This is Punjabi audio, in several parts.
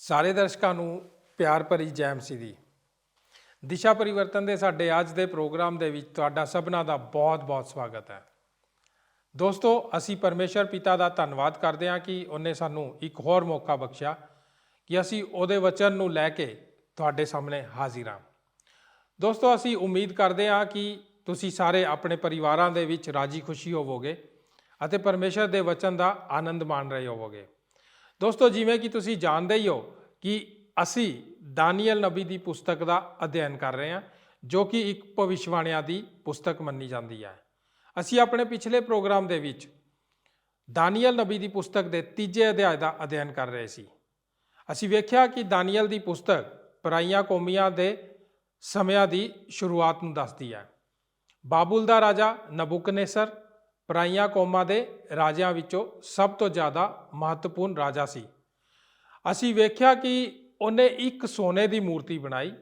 ਸਾਰੇ ਦਰਸ਼ਕਾਂ ਨੂੰ ਪਿਆਰ ਭਰੀ ਜੈ ਮਸੀਹ ਦੀ। ਦਿਸ਼ਾ ਪਰਿਵਰਤਨ ਦੇ ਸਾਡੇ ਅੱਜ ਦੇ ਪ੍ਰੋਗਰਾਮ ਦੇ ਵਿੱਚ ਤੁਹਾਡਾ ਸਭਨਾਂ ਦਾ ਬਹੁਤ-ਬਹੁਤ ਸਵਾਗਤ ਹੈ। ਦੋਸਤੋ, ਅਸੀਂ ਪਰਮੇਸ਼ਰ ਪਿਤਾ ਦਾ ਧੰਨਵਾਦ ਕਰਦੇ ਹਾਂ ਕਿ ਉਹਨੇ ਸਾਨੂੰ ਇੱਕ ਹੋਰ ਮੌਕਾ ਬਖਸ਼ਿਆ ਕਿ ਅਸੀਂ ਉਹਦੇ ਵਚਨ ਨੂੰ ਲੈ ਕੇ ਤੁਹਾਡੇ ਸਾਹਮਣੇ ਹਾਜ਼ਰ ਹਾਂ। ਦੋਸਤੋ, ਅਸੀਂ ਉਮੀਦ ਕਰਦੇ ਹਾਂ ਕਿ ਤੁਸੀਂ ਸਾਰੇ ਆਪਣੇ ਪਰਿਵਾਰਾਂ ਦੇ ਵਿੱਚ ਰਾਜੀ ਖੁਸ਼ੀ ਹੋਵੋਗੇ ਅਤੇ ਪਰਮੇਸ਼ਰ ਦੇ ਵਚਨ ਦਾ ਆਨੰਦ ਮਾਣ ਰਹੇ ਹੋਵੋਗੇ। ਦੋਸਤੋ, ਜਿਵੇਂ ਕਿ ਤੁਸੀਂ ਜਾਣਦੇ ਹੀ ਹੋ ਕਿ ਅਸੀਂ ਦਾਨੀਏਲ ਨਬੀ ਦੀ ਪੁਸਤਕ ਦਾ ਅਧਿਐਨ ਕਰ ਰਹੇ ਹਾਂ, ਜੋ ਕਿ ਇੱਕ ਭਵਿਸ਼ਵਾਣੀਆਂ ਦੀ ਪੁਸਤਕ ਮੰਨੀ ਜਾਂਦੀ ਹੈ। ਅਸੀਂ ਆਪਣੇ ਪਿਛਲੇ ਪ੍ਰੋਗਰਾਮ ਦੇ ਵਿੱਚ ਦਾਨੀਏਲ ਨਬੀ ਦੀ ਪੁਸਤਕ ਦੇ 3 ਅਧਿਆਇ ਦਾ ਅਧਿਐਨ ਕਰ ਰਹੇ ਸੀ। ਅਸੀਂ ਵੇਖਿਆ ਕਿ ਦਾਨੀਏਲ ਦੀ ਪੁਸਤਕ ਪਰਾਈਆਂ ਕੌਮੀਆਂ ਦੇ ਸਮਿਆਂ ਦੀ ਸ਼ੁਰੂਆਤ ਨੂੰ ਦੱਸਦੀ ਹੈ। ਬਾਬੁਲ ਦਾ ਰਾਜਾ ਨਬੂਕਦਨੇਸਰ ਪਰਾਈਆਂ ਕੌਮਾਂ ਦੇ ਰਾਜਿਆਂ ਵਿੱਚੋਂ ਸਭ ਤੋਂ ਜ਼ਿਆਦਾ ਮਹੱਤਵਪੂਰਨ ਰਾਜਾ ਸੀ। ਅਸੀਂ ਵੇਖਿਆ ਕਿ ਉਹਨੇ ਇੱਕ ਸੋਨੇ ਦੀ ਮੂਰਤੀ ਬਣਾਈ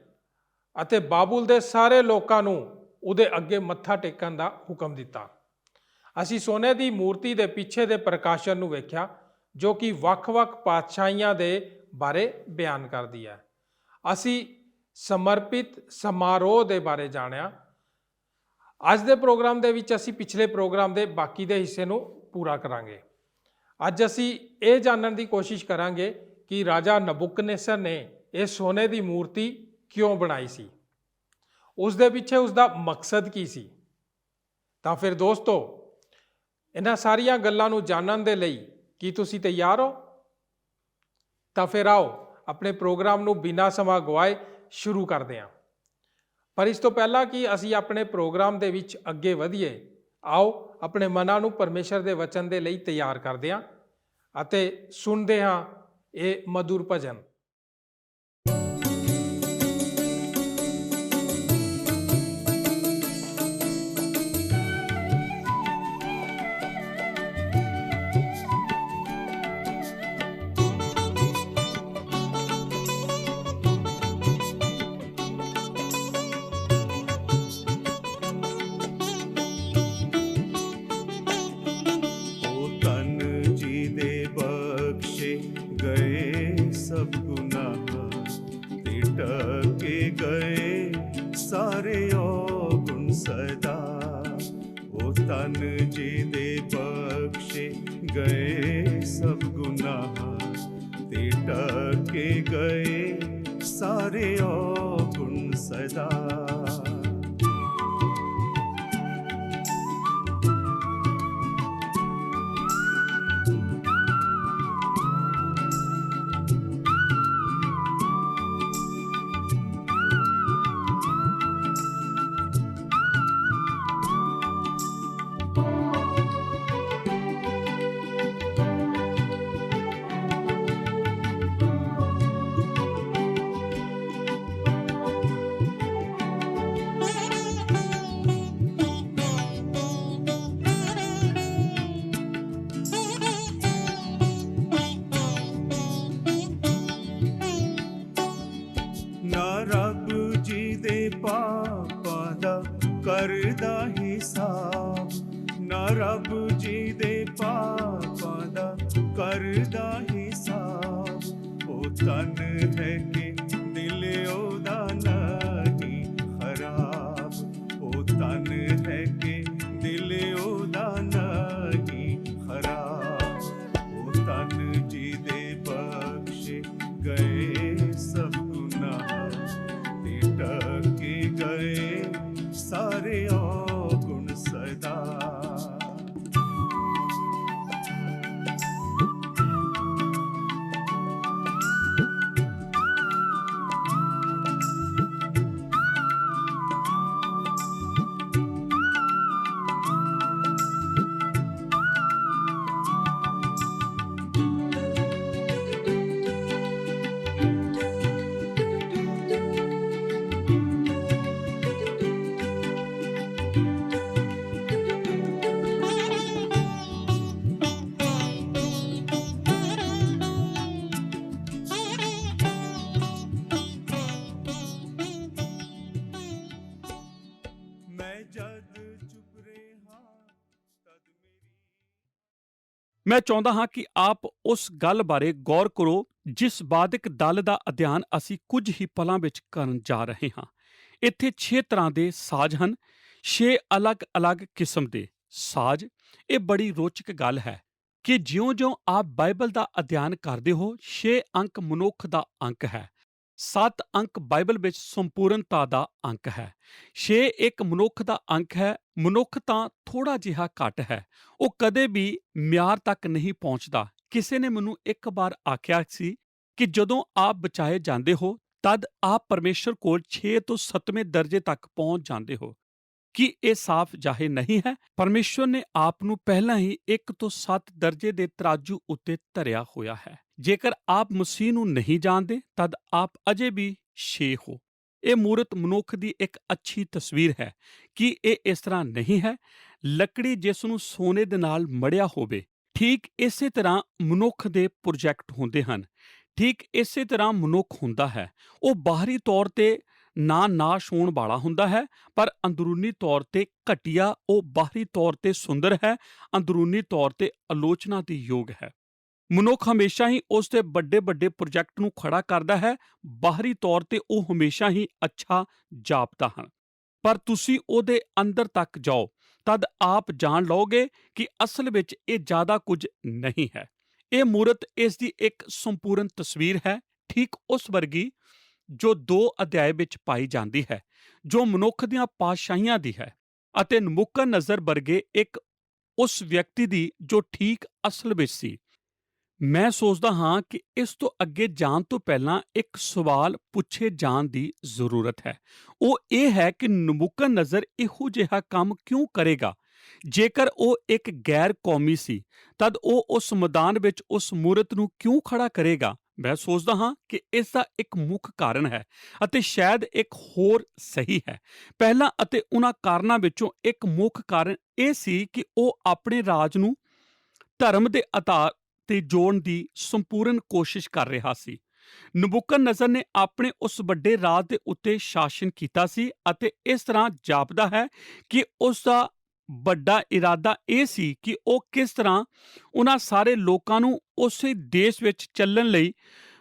ਅਤੇ ਬਾਬੁਲ ਦੇ ਸਾਰੇ ਲੋਕਾਂ ਨੂੰ ਉਹਦੇ ਅੱਗੇ ਮੱਥਾ ਟੇਕਣ ਦਾ ਹੁਕਮ ਦਿੱਤਾ। ਅਸੀਂ ਸੋਨੇ ਦੀ ਮੂਰਤੀ ਦੇ ਪਿੱਛੇ ਦੇ ਪ੍ਰਕਾਸ਼ਨ ਨੂੰ ਵੇਖਿਆ, ਜੋ ਕਿ ਵੱਖ-ਵੱਖ ਪਾਤਸ਼ਾਹੀਆਂ ਦੇ ਬਾਰੇ ਬਿਆਨ ਕਰਦੀ ਹੈ। ਅਸੀਂ ਸਮਰਪਿਤ ਸਮਾਰੋਹ ਦੇ ਬਾਰੇ ਜਾਣਿਆ। ਅੱਜ ਦੇ ਪ੍ਰੋਗਰਾਮ ਦੇ ਵਿੱਚ ਅਸੀਂ ਪਿਛਲੇ ਪ੍ਰੋਗਰਾਮ ਦੇ ਬਾਕੀ ਦੇ ਹਿੱਸੇ ਨੂੰ ਪੂਰਾ ਕਰਾਂਗੇ। ਅੱਜ ਅਸੀਂ ਇਹ ਜਾਣਨ ਦੀ ਕੋਸ਼ਿਸ਼ ਕਰਾਂਗੇ ਕਿ ਰਾਜਾ ਨਬੂਕਦਨੇਸਰ ਨੇ ਇਹ ਸੋਨੇ ਦੀ ਮੂਰਤੀ ਕਿਉਂ ਬਣਾਈ ਸੀ, ਉਸ ਦੇ ਪਿੱਛੇ ਉਸ ਦਾ ਮਕਸਦ ਕੀ ਸੀ। ਤਾਂ ਫਿਰ ਦੋਸਤੋ, ਇਹਨਾਂ ਸਾਰੀਆਂ ਗੱਲਾਂ ਨੂੰ ਜਾਣਨ ਦੇ ਲਈ ਕੀ ਤੁਸੀਂ ਤਿਆਰ ਹੋ? ਤਾਂ ਫਿਰ ਆਓ ਆਪਣੇ ਪ੍ਰੋਗਰਾਮ ਨੂੰ ਬਿਨਾਂ ਸਮਾਂ ਗਵਾਏ ਸ਼ੁਰੂ ਕਰਦੇ ਹਾਂ। ਪਰ ਇਸ ਤੋਂ ਪਹਿਲਾਂ ਕਿ ਅਸੀਂ ਆਪਣੇ ਪ੍ਰੋਗਰਾਮ ਦੇ ਵਿੱਚ ਅੱਗੇ ਵਧੀਏ, ਆਓ ਆਪਣੇ ਮਨਾਂ ਨੂੰ ਪਰਮੇਸ਼ਰ ਦੇ ਵਚਨ ਦੇ ਲਈ ਤਿਆਰ ਕਰਦੇ ਹਾਂ ਅਤੇ ਸੁਣਦੇ ਹਾਂ ਇਹ ਮਧੁਰ ਭਜਨ। ਮੈਂ ਚਾਹੁੰਦਾ ਹਾਂ ਕਿ ਆਪ ਉਸ ਗੱਲ ਬਾਰੇ ਗੌਰ ਕਰੋ ਜਿਸ ਬਾਦਕ ਦਲ ਦਾ ਅਧਿਐਨ ਅਸੀਂ ਕੁਝ ਹੀ ਪਲਾਂ ਵਿੱਚ ਕਰਨ ਜਾ ਰਹੇ ਹਾਂ। ਇੱਥੇ 6 ਤਰ੍ਹਾਂ ਦੇ ਸਾਜ਼ ਹਨ, 6 ਅਲੱਗ-ਅਲੱਗ ਕਿਸਮ ਦੇ ਸਾਜ਼। ਇਹ ਬੜੀ ਰੋਚਕ ਗੱਲ ਹੈ ਕਿ ਜਿਉਂ-ਜਿਉਂ ਆਪ ਬਾਈਬਲ ਦਾ ਅਧਿਐਨ ਕਰਦੇ ਹੋ, 6 ਅੰਕ ਮਨੁੱਖ ਦਾ ਅੰਕ ਹੈ। 7 ਅੰਕ ਬਾਈਬਲ ਵਿੱਚ ਸੰਪੂਰਨਤਾ ਦਾ ਅੰਕ ਹੈ। 6 ਇੱਕ ਮਨੁੱਖ ਦਾ ਅੰਕ ਹੈ। ਮਨੁੱਖ ਤਾਂ ਥੋੜ੍ਹਾ ਜਿਹਾ ਘੱਟ ਹੈ, ਉਹ ਕਦੇ ਵੀ ਮਿਆਰ ਤੱਕ ਨਹੀਂ ਪਹੁੰਚਦਾ। ਕਿਸੇ ਨੇ ਮੈਨੂੰ ਇੱਕ ਵਾਰ ਆਖਿਆ ਸੀ ਕਿ ਜਦੋਂ ਆਪ ਬਚਾਏ ਜਾਂਦੇ ਹੋ ਤਦ ਆਪ ਪਰਮੇਸ਼ਰ ਕੋਲ 6 ਤੋਂ 7ਵੇਂ ਦਰਜੇ ਤੱਕ ਪਹੁੰਚ ਜਾਂਦੇ ਹੋ। ਕੀ ਇਹ ਸਾਫ਼ ਜ਼ਾਹਿਰ ਨਹੀਂ ਹੈ? ਪਰਮੇਸ਼ਰ ਨੇ ਆਪ ਨੂੰ ਪਹਿਲਾਂ ਹੀ 1 ਤੋਂ 7 ਦਰਜੇ ਦੇ ਤਰਾਜੂ ਉੱਤੇ ਧਰਿਆ ਹੋਇਆ ਹੈ। ਜੇਕਰ ਆਪ ਮਸੀਹ ਨੂੰ ਨਹੀਂ ਜਾਣਦੇ ਤਦ ਆਪ ਅਜੇ ਵੀ 6 ਹੋ। ਇਹ ਮੂਰਤ ਮਨੁੱਖ ਦੀ ਇੱਕ ਅੱਛੀ ਤਸਵੀਰ ਹੈ। ਕੀ ਇਹ ਇਸ ਤਰ੍ਹਾਂ ਨਹੀਂ ਹੈ? ਲੱਕੜੀ ਜਿਸ ਨੂੰ ਸੋਨੇ ਦੇ ਨਾਲ ਮੜਿਆ ਹੋਵੇ। ਠੀਕ ਇਸੇ ਤਰ੍ਹਾਂ ਮਨੁੱਖ ਦੇ ਪ੍ਰੋਜੈਕਟ ਹੁੰਦੇ ਹਨ। ਠੀਕ ਇਸੇ ਤਰ੍ਹਾਂ ਮਨੁੱਖ ਹੁੰਦਾ ਹੈ। ਉਹ ਬਾਹਰੀ ਤੌਰ ਤੇ ਨਾਸ਼ ਹੋਣ ਵਾਲਾ ਹੁੰਦਾ ਹੈ, ਪਰ ਅੰਦਰੂਨੀ ਤੌਰ ਤੇ ਘਟੀਆ। ਉਹ ਬਾਹਰੀ ਤੌਰ ਤੇ ਸੁੰਦਰ ਹੈ, ਅੰਦਰੂਨੀ ਤੌਰ ਤੇ ਆਲੋਚਨਾ ਦੇ ਯੋਗ ਹੈ। ਮਨੁੱਖ ਹਮੇਸ਼ਾ ਹੀ ਉਸ ਦੇ ਵੱਡੇ ਪ੍ਰੋਜੈਕਟ ਨੂੰ ਖੜਾ ਕਰਦਾ ਹੈ। ਬਾਹਰੀ ਤੌਰ ਤੇ ਉਹ ਹਮੇਸ਼ਾ ਹੀ ਅੱਛਾ ਜਾਪਦਾ ਹਨ, ਪਰ ਤੁਸੀਂ ਉਹਦੇ ਅੰਦਰ ਤੱਕ ਜਾਓ ਤਦ ਆਪ ਜਾਣ ਲਓਗੇ ਕਿ ਅਸਲ ਵਿੱਚ ਇਹ ਜ਼ਿਆਦਾ ਕੁਝ ਨਹੀਂ ਹੈ। ਇਹ ਮੂਰਤ ਇਸ ਦੀ ਇੱਕ ਸੰਪੂਰਨ ਤਸਵੀਰ ਹੈ, ਠੀਕ ਉਸ ਵਰਗੀ ਜੋ 2 ਅਧਿਆਏ ਵਿੱਚ ਪਾਈ ਜਾਂਦੀ ਹੈ, ਜੋ ਮਨੁੱਖ ਦੀਆਂ ਪਾਤਸ਼ਾਹੀਆਂ ਦੀ ਹੈ, ਅਤੇ ਨਬੂਕਦਨਜ਼ਰ ਵਰਗੇ ਇੱਕ ਉਸ ਵਿਅਕਤੀ ਦੀ ਜੋ ਠੀਕ ਅਸਲ ਵਿੱਚ ਸੀ। ਮੈਂ ਸੋਚਦਾ ਹਾਂ ਕਿ ਇਸ ਤੋਂ ਅੱਗੇ ਜਾਣ ਤੋਂ ਪਹਿਲਾਂ ਇੱਕ ਸਵਾਲ ਪੁੱਛੇ ਜਾਣ ਦੀ ਜ਼ਰੂਰਤ ਹੈ। ਉਹ ਇਹ ਹੈ ਕਿ ਨਬੂਕਦਨਜ਼ਰ ਇਹੋ ਜਿਹਾ ਕੰਮ ਕਿਉਂ ਕਰੇਗਾ? ਜੇਕਰ ਉਹ ਇੱਕ ਗੈਰ ਕੌਮੀ ਸੀ ਤਦ ਉਹ ਉਸ ਮੈਦਾਨ ਵਿੱਚ ਉਸ ਮੂਰਤ ਨੂੰ ਕਿਉਂ ਖੜਾ ਕਰੇਗਾ? ਮੈਂ ਸੋਚਦਾ ਹਾਂ ਕਿ ਇਸ ਦਾ ਇੱਕ ਮੁੱਖ ਕਾਰਨ ਹੈ, ਅਤੇ ਸ਼ਾਇਦ ਇੱਕ ਹੋਰ ਸਹੀ ਹੈ। ਪਹਿਲਾਂ ਅਤੇ ਉਹਨਾਂ ਕਾਰਨਾਂ ਵਿੱਚੋਂ ਇੱਕ ਮੁੱਖ ਕਾਰਨ ਇਹ ਸੀ ਕਿ ਉਹ ਆਪਣੇ ਰਾਜ ਨੂੰ ਧਰਮ ਦੇ ਆਧਾਰ ਤੇ ਜੋੜਨ ਦੀ ਸੰਪੂਰਨ ਕੋਸ਼ਿਸ਼ ਕਰ ਰਿਹਾ ਸੀ। ਨਬੂਕਦਨਜ਼ਰ ਨੇ ਆਪਣੇ ਉਸ ਵੱਡੇ ਰਾਜ ਦੇ ਉੱਤੇ ਸ਼ਾਸਨ ਕੀਤਾ ਸੀ, ਅਤੇ ਇਸ ਤਰ੍ਹਾਂ ਜਾਪਦਾ ਹੈ ਕਿ ਉਸ ਦਾ ਵੱਡਾ ਇਰਾਦਾ ਇਹ ਸੀ ਕਿ ਉਹ ਕਿਸ ਤਰ੍ਹਾਂ ਉਹਨਾਂ ਸਾਰੇ ਲੋਕਾਂ ਨੂੰ ਉਸੇ ਦੇਸ਼ ਵਿੱਚ ਚੱਲਣ ਲਈ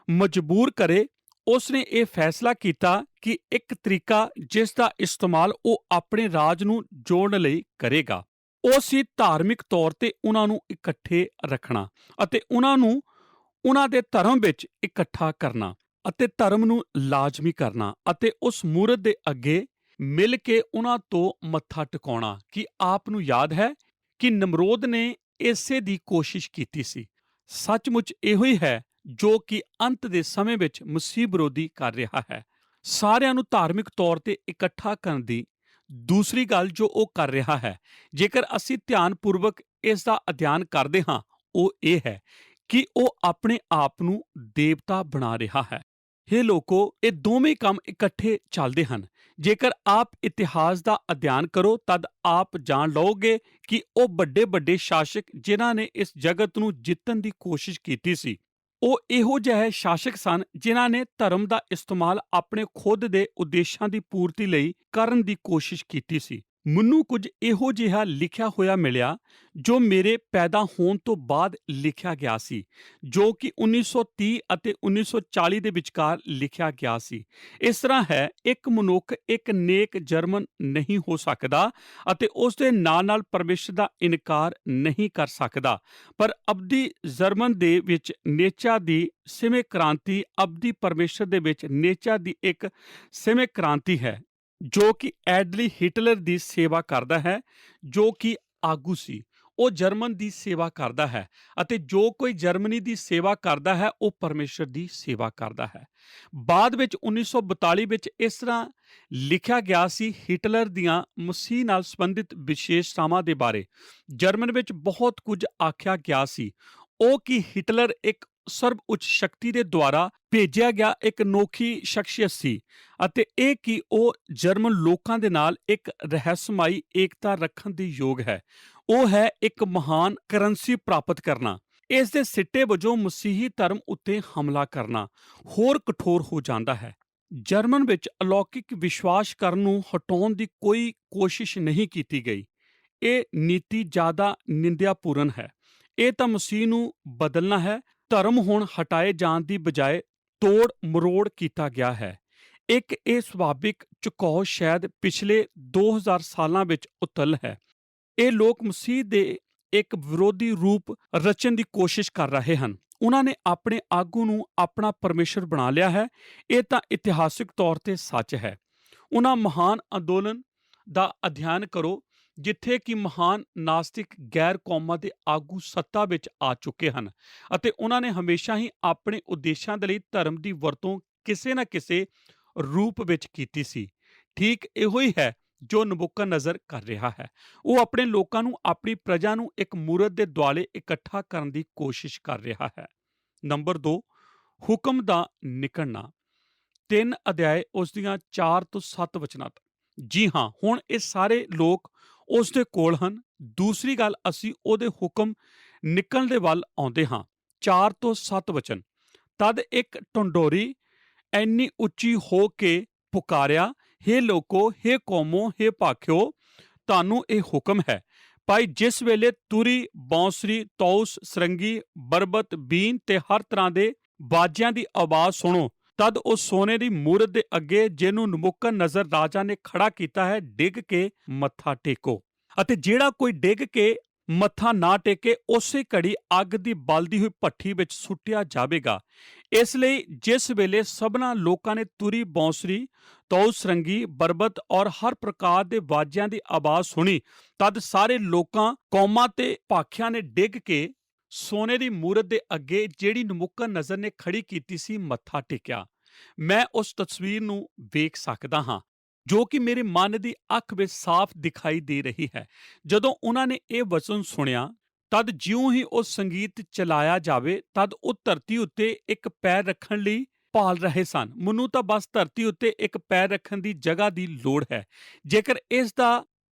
ਮਜਬੂਰ ਕਰੇ। ਉਸ ਨੇ ਇਹ ਫੈਸਲਾ ਕੀਤਾ ਕਿ ਇੱਕ ਤਰੀਕਾ ਜਿਸ ਦਾ ਇਸਤੇਮਾਲ ਉਹ ਆਪਣੇ ਰਾਜ ਨੂੰ ਜੋੜਨ ਲਈ ਕਰੇਗਾ, ਉਹ ਸੀ ਧਾਰਮਿਕ ਤੌਰ ਤੇ ਉਹਨਾਂ ਨੂੰ ਇਕੱਠੇ ਰੱਖਣਾ ਅਤੇ ਉਹਨਾਂ ਨੂੰ ਉਹਨਾਂ ਦੇ ਧਰਮ ਵਿੱਚ ਇਕੱਠਾ ਕਰਨਾ ਅਤੇ ਧਰਮ ਨੂੰ ਲਾਜ਼ਮੀ ਕਰਨਾ, ਅਤੇ ਉਸ ਮੂਰਤ ਦੇ ਅੱਗੇ ਮਿਲ ਕੇ ਉਹਨਾਂ ਤੋਂ ਮੱਥਾ ਟਿਕਾਉਣਾ। ਕਿ ਆਪ ਨੂੰ ਯਾਦ ਹੈ ਕਿ ਨਮਰੋਦ ਨੇ ਇਸੇ ਦੀ ਕੋਸ਼ਿਸ਼ ਕੀਤੀ ਸੀ। ਸੱਚਮੁੱਚ ਇਹੋ ਹੀ ਹੈ ਜੋ ਕਿ ਅੰਤ ਦੇ ਸਮੇਂ ਵਿੱਚ ਮਸੀਹ ਵਿਰੋਧੀ ਕਰ ਰਿਹਾ ਹੈ, ਸਾਰਿਆਂ ਨੂੰ ਧਾਰਮਿਕ ਤੌਰ ਤੇ ਇਕੱਠਾ ਕਰਨ ਦੀ। ਦੂਸਰੀ ਗੱਲ ਜੋ ਉਹ ਕਰ ਰਿਹਾ ਹੈ, ਜੇਕਰ ਅਸੀਂ ਧਿਆਨਪੂਰਵਕ ਇਸ ਦਾ ਅਧਿਐਨ ਕਰਦੇ ਹਾਂ, ਉਹ ਇਹ ਹੈ ਕਿ ਉਹ ਆਪਣੇ ਆਪ ਨੂੰ ਦੇਵਤਾ ਬਣਾ ਰਿਹਾ ਹੈ। ਹੇ ਲੋਕੋ, ਇਹ ਦੋਵੇਂ ਕੰਮ ਇਕੱਠੇ ਚੱਲਦੇ ਹਨ। ਜੇਕਰ ਆਪ ਇਤਿਹਾਸ ਦਾ ਅਧਿਐਨ ਕਰੋ ਤਦ ਆਪ ਜਾਣ ਲਓਗੇ ਕਿ ਉਹ ਵੱਡੇ ਸ਼ਾਸਕ ਜਿਨ੍ਹਾਂ ਨੇ ਇਸ ਜਗਤ ਨੂੰ ਜਿੱਤਣ ਦੀ ਕੋਸ਼ਿਸ਼ ਕੀਤੀ ਸੀ, ਉਹ ਇਹੋ ਜਿਹੇ ਸ਼ਾਸਕ ਸਨ ਜਿਨ੍ਹਾਂ ਨੇ ਧਰਮ ਦਾ ਇਸਤੇਮਾਲ ਆਪਣੇ ਖੁਦ ਦੇ ਉਦੇਸ਼ਾਂ ਦੀ ਪੂਰਤੀ ਲਈ ਕਰਨ ਦੀ ਕੋਸ਼ਿਸ਼ ਕੀਤੀ ਸੀ। ਮੈਨੂੰ ਕੁਝ ਇਹੋ ਜਿਹਾ ਲਿਖਿਆ ਹੋਇਆ ਮਿਲਿਆ ਜੋ ਮੇਰੇ ਪੈਦਾ ਹੋਣ ਤੋਂ ਬਾਅਦ ਲਿਖਿਆ ਗਿਆ ਸੀ, ਜੋ ਕਿ 1930 ਅਤੇ 1940 ਦੇ ਵਿਚਕਾਰ ਲਿਖਿਆ ਗਿਆ ਸੀ। ਇਸ ਤਰ੍ਹਾਂ ਹੈ, ਇੱਕ ਮਨੁੱਖ ਇੱਕ ਨੇਕ ਜਰਮਨ ਨਹੀਂ ਹੋ ਸਕਦਾ ਅਤੇ ਉਸ ਦੇ ਨਾਲ ਪਰਮੇਸ਼ਰ ਦਾ ਇਨਕਾਰ ਨਹੀਂ ਕਰ ਸਕਦਾ, ਪਰ ਅਬਦੀ ਜਰਮਨ ਦੇ ਵਿੱਚ ਨੇਚਾ ਦੀ ਸਿਵੇਂ ਕ੍ਰਾਂਤੀ ਅਬਦੀ ਪਰਮੇਸ਼ਰ ਦੇ ਵਿੱਚ ਨੇਚਾ ਦੀ ਇੱਕ ਸਿਵੇਂ ਕ੍ਰਾਂਤੀ ਹੈ, ਜੋ ਕਿ ਐਡਲੀ ਹਿਟਲਰ ਦੀ ਸੇਵਾ ਕਰਦਾ ਹੈ, ਜੋ ਕਿ ਆਗੂ ਸੀ। ਉਹ ਜਰਮਨ ਦੀ ਸੇਵਾ ਕਰਦਾ ਹੈ, ਅਤੇ ਜੋ ਕੋਈ ਜਰਮਨੀ ਦੀ ਸੇਵਾ ਕਰਦਾ ਹੈ ਉਹ ਪਰਮੇਸ਼ਰ ਦੀ ਸੇਵਾ ਕਰਦਾ ਹੈ। ਬਾਅਦ ਵਿੱਚ 1942 ਵਿੱਚ ਇਸ ਤਰ੍ਹਾਂ ਲਿਖਿਆ ਗਿਆ ਸੀ ਹਿਟਲਰ ਦੀਆਂ ਮਸੀਹ ਨਾਲ ਸੰਬੰਧਿਤ ਵਿਸ਼ੇਸ਼ਤਾਵਾਂ ਦੇ ਬਾਰੇ। ਜਰਮਨ ਵਿੱਚ ਬਹੁਤ ਕੁਝ ਆਖਿਆ ਗਿਆ ਸੀ। ਉਹ ਕਿ ਹਿਟਲਰ ਇੱਕ ਸਰਬ ਉੱਚ ਸ਼ਕਤੀ ਦੇ ਦੁਆਰਾ ਭੇਜਿਆ ਗਿਆ ਇੱਕ ਅਨੋਖੀ ਸ਼ਖਸੀਅਤ ਸੀ, ਅਤੇ ਇਹ ਕਿ ਉਹ ਜਰਮਨ ਲੋਕਾਂ ਦੇ ਨਾਲ ਇੱਕ ਰਹੱਸਮਈ ਏਕਤਾ ਰੱਖਣ ਦੇ ਯੋਗ ਹੈ। ਉਹ ਹੈ ਇੱਕ ਮਹਾਨ ਕਰੰਸੀ ਪ੍ਰਾਪਤ ਕਰਨਾ। ਇਸ ਦੇ ਸਿੱਟੇ ਵਜੋਂ ਮਸੀਹੀ ਧਰਮ ਉੱਤੇ ਹਮਲਾ ਕਰਨਾ ਹੋਰ ਕਠੋਰ ਹੋ ਜਾਂਦਾ ਹੈ। ਜਰਮਨ ਵਿੱਚ ਅਲੌਕਿਕ ਵਿਸ਼ਵਾਸ ਕਰਨ ਨੂੰ ਹਟਾਉਣ ਦੀ ਕੋਈ ਕੋਸ਼ਿਸ਼ ਨਹੀਂ ਕੀਤੀ ਗਈ। ਇਹ ਨੀਤੀ ਜ਼ਿਆਦਾ ਨਿੰਦਿਆਪੂਰਨ ਹੈ। ਇਹ ਤਾਂ ਮਸੀਹ ਨੂੰ ਬਦਲਣਾ ਹੈ। ਧਰਮ ਹੁਣ ਹਟਾਏ ਜਾਣ ਦੀ ਬਜਾਏ ਤੋੜ ਮਰੋੜ ਕੀਤਾ ਗਿਆ ਹੈ। ਇੱਕ ਇਹ ਸੁਭਾਵਿਕ ਝੁਕਾਅ ਸ਼ਾਇਦ ਪਿਛਲੇ 2000 ਸਾਲਾਂ ਵਿੱਚ ਉਤਲ ਹੈ। ਇਹ ਲੋਕ ਮਸੀਹ ਦੇ ਇੱਕ ਵਿਰੋਧੀ ਰੂਪ ਰਚਣ ਦੀ ਕੋਸ਼ਿਸ਼ ਕਰ ਰਹੇ ਹਨ। ਉਹਨਾਂ ਨੇ ਆਪਣੇ ਆਗੂ ਨੂੰ ਆਪਣਾ ਪਰਮੇਸ਼ਰ ਬਣਾ ਲਿਆ ਹੈ। ਇਹ ਤਾਂ ਇਤਿਹਾਸਿਕ ਤੌਰ ਤੇ ਸੱਚ ਹੈ। ਉਹਨਾਂ ਮਹਾਨ ਅੰਦੋਲਨ ਦਾ ਅਧਿਐਨ ਕਰੋ ਜਿੱਥੇ ਕਿ ਮਹਾਨ ਨਾਸਤਿਕ ਗੈਰ ਕੌਮਾਂ ਦੇ ਆਗੂ ਸੱਤਾ ਵਿੱਚ ਆ ਚੁੱਕੇ ਹਨ ਅਤੇ ਉਹਨਾਂ ਨੇ ਹਮੇਸ਼ਾ ਹੀ ਆਪਣੇ ਉਦੇਸ਼ਾਂ ਦੇ ਲਈ ਧਰਮ ਦੀ ਵਰਤੋਂ ਕਿਸੇ ਨਾ ਕਿਸੇ ਰੂਪ ਵਿੱਚ ਕੀਤੀ ਸੀ। ਠੀਕ ਇਹੋ ਹੀ ਹੈ ਜੋ ਨਬੂਕਦਨਜ਼ਰ ਕਰ ਰਿਹਾ ਹੈ। ਉਹ ਆਪਣੇ ਲੋਕਾਂ ਨੂੰ, ਆਪਣੀ ਪ੍ਰਜਾ ਨੂੰ ਇੱਕ ਮੂਰਤ ਦੇ ਦੁਆਲੇ ਇਕੱਠਾ ਕਰਨ ਦੀ ਕੋਸ਼ਿਸ਼ ਕਰ ਰਿਹਾ ਹੈ। ਨੰਬਰ 2, ਹੁਕਮ ਦਾ ਨਿਕਲਣਾ। 3 ਅਧਿਆਏ ਉਸ ਦੀਆਂ 4 ਤੋਂ 7 ਵਚਨਾਂ ਤੱਕ। ਜੀ ਹਾਂ, ਹੁਣ ਇਹ ਸਾਰੇ ਲੋਕ ਉਸ ਦੇ ਕੋਲ ਹਨ। ਦੂਸਰੀ ਗੱਲ, ਅਸੀਂ ਉਹਦੇ ਹੁਕਮ ਨਿਕਲਣ ਦੇ ਵੱਲ ਆਉਂਦੇ ਹਾਂ। 4 ਤੋਂ 7 ਵਚਨ। ਤਦ ਇੱਕ ਢੰਡੋਰੀ ਐਨੀ ਉੱਚੀ ਹੋ ਕੇ ਪੁਕਾਰਿਆ, ਹੇ ਲੋਕੋ, ਹੇ ਕੌਮੋ, ਹੇ ਭਾਖਿਓ, ਤੁਹਾਨੂੰ ਇਹ ਹੁਕਮ ਹੈ। ਭਾਈ ਜਿਸ ਵੇਲੇ ਤੁਰੀ, ਬਾਂਸਰੀ, ਤੌਸ, ਸਰੰਗੀ, ਬਰਬਤ, ਬੀਨ ਤੇ ਹਰ ਤਰ੍ਹਾਂ ਦੇ ਬਾਜਿਆਂ ਦੀ ਆਵਾਜ਼ ਸੁਣੋ, ਤਦ ਉਸ ਸੋਨੇ ਦੀ ਮੂਰਤ ਦੇ ਅੱਗੇ ਜਿਹਨੂੰ ਨਬੂਕਦਨਜ਼ਰ ਰਾਜਾ ਨੇ ਖੜਾ ਕੀਤਾ ਹੈ, ਡਿੱਗ ਕੇ ਮੱਥਾ ਟੇਕੋ। ਅਤੇ ਜਿਹੜਾ ਕੋਈ ਡਿੱਗ ਕੇ ਮੱਥਾ ਨਾ ਟੇਕੇ, ਉਸੇ ਘੜੀ ਅੱਗ ਦੀ ਬਲਦੀ ਹੋਈ ਭੱਠੀ ਵਿੱਚ ਸੁੱਟਿਆ ਜਾਵੇਗਾ। ਇਸ ਲਈ ਜਿਸ ਵੇਲੇ ਸਭਨਾਂ ਲੋਕਾਂ ਨੇ ਤੁਰੀ, ਬਾਂਸਰੀ, ਤੌਸ, ਸਰੰਗੀ, ਬਰਬਤ ਔਰ ਹਰ ਪ੍ਰਕਾਰ ਦੇ ਬਾਜਿਆਂ ਦੀ ਆਵਾਜ਼ ਸੁਣੀ, ਤਦ ਸਾਰੇ ਲੋਕਾਂ, ਕੌਮਾਂ ਤੇ ਭਾਖਿਆਂ ਨੇ ਡਿੱਗ ਕੇ ਸੋਨੇ ਦੀ ਮੂਰਤ ਦੇ ਅੱਗੇ ਜਿਹੜੀ ਨਬੂਕਦਨਜ਼ਰ ਨੇ ਖੜੀ ਕੀਤੀ ਸੀ, ਮੱਥਾ ਟੇਕਿਆ। ਮੈਂ ਉਸ ਤਸਵੀਰ ਨੂੰ ਵੇਖ ਸਕਦਾ ਹਾਂ ਜੋ ਕਿ ਮੇਰੇ ਮਨ ਦੀ ਅੱਖ ਵਿੱਚ ਸਾਫ਼ ਦਿਖਾਈ ਦੇ ਰਹੀ ਹੈ। ਜਦੋਂ ਉਹਨਾਂ ਨੇ ਇਹ ਵਚਨ ਸੁਣਿਆ, ਤਦ ਜਿਉਂ ਹੀ ਉਹ ਸੰਗੀਤ ਚਲਾਇਆ ਜਾਵੇ, ਤਦ ਉਹ ਧਰਤੀ ਉੱਤੇ ਇੱਕ ਪੈਰ ਰੱਖਣ ਲਈ ਭਾਲ ਰਹੇ ਸਨ। ਮੈਨੂੰ ਤਾਂ ਬਸ ਧਰਤੀ ਉੱਤੇ ਇੱਕ ਪੈਰ ਰੱਖਣ ਦੀ ਜਗ੍ਹਾ ਦੀ ਲੋੜ ਹੈ। ਜੇਕਰ ਇਸ ਦਾ